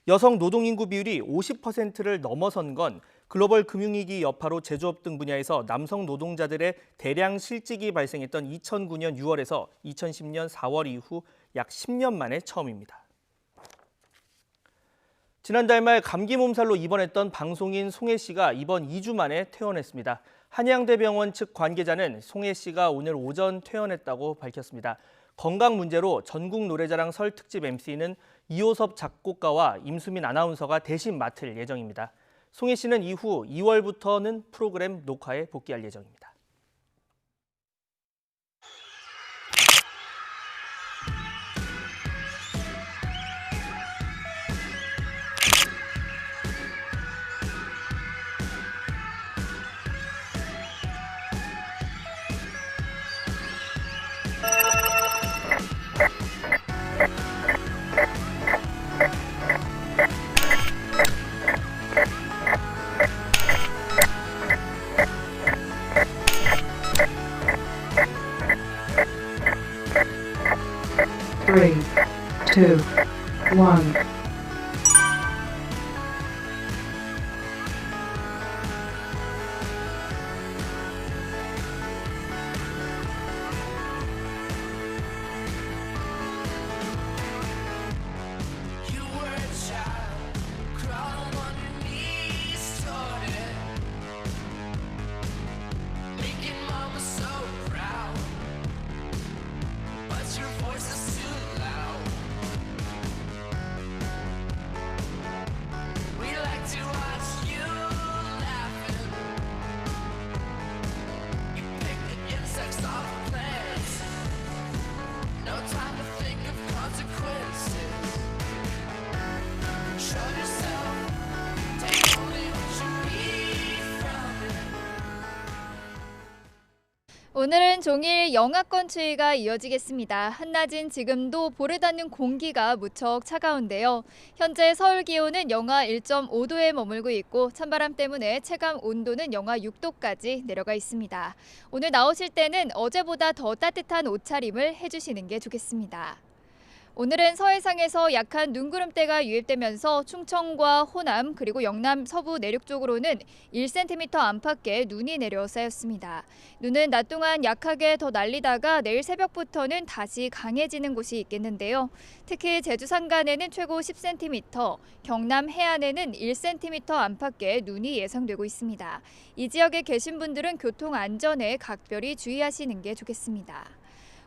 Speaker 2: 여성 노동 인구 비율이 50%를 넘어선 건 글로벌 금융위기 여파로 제조업 등 분야에서 남성 노동자들의 대량 실직이 발생했던 2009년 6월에서 2010년 4월 이후 약 10년 만에 처음입니다. 지난달 말 감기 몸살로 입원했던 방송인 송혜 씨가 이번 2주 만에 퇴원했습니다. 한양대병원 측 관계자는 송혜 씨가 오늘 오전 퇴원했다고 밝혔습니다. 건강 문제로 전국 노래자랑 설 특집 MC는 이호섭 작곡가와 임수민 아나운서가 대신 맡을 예정입니다. 송혜 씨는 이후 2월부터는 프로그램 녹화에 복귀할 예정입니다.
Speaker 12: Three, two, one.
Speaker 13: 오늘은 종일 영하권 추위가 이어지겠습니다. 한낮인 지금도 볼에 닿는 공기가 무척 차가운데요. 현재 서울 기온은 영하 1.5도에 머물고 있고 찬바람 때문에 체감 온도는 영하 6도까지 내려가 있습니다. 오늘 나오실 때는 어제보다 더 따뜻한 옷차림을 해주시는 게 좋겠습니다. 오늘은 서해상에서 약한 눈구름대가 유입되면서 충청과 호남 그리고 영남 서부 내륙 쪽으로는 1cm 안팎의 눈이 내려 쌓였습니다. 눈은 낮 동안 약하게 더 날리다가 내일 새벽부터는 다시 강해지는 곳이 있겠는데요. 특히 제주 산간에는 최고 10cm, 경남 해안에는 1cm 안팎의 눈이 예상되고 있습니다. 이 지역에 계신 분들은 교통 안전에 각별히 주의하시는 게 좋겠습니다.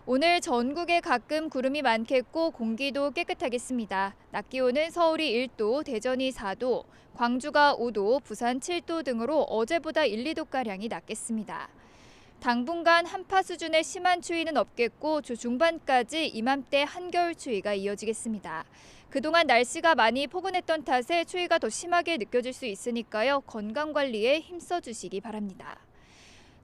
Speaker 13: 오늘 전국에 가끔 구름이 많겠고 공기도 깨끗하겠습니다. 낮 기온은 서울이 1도, 대전이 4도, 광주가 5도, 부산 7도 등으로 어제보다 1, 2도가량이 낮겠습니다. 당분간 한파 수준의 심한 추위는 없겠고 주 중반까지 이맘때 한겨울 추위가 이어지겠습니다. 그동안 날씨가 많이 포근했던 탓에 추위가 더 심하게 느껴질 수 있으니까요. 건강관리에 힘써주시기 바랍니다.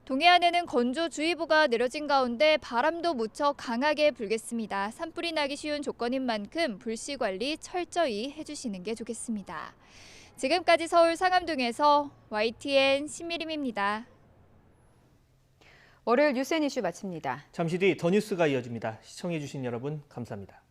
Speaker 13: 동해안에는 건조주의보가 내려진 가운데 바람도 무척 강하게 불겠습니다. 산불이 나기 쉬운 조건인 만큼 불씨 관리 철저히 해주시는 게 좋겠습니다. 지금까지 서울 상암동에서 YTN 신미림입니다.
Speaker 1: 월요일 뉴스앤이슈 마칩니다.
Speaker 2: 잠시 뒤 더 뉴스가 이어집니다. 시청해주신 여러분 감사합니다.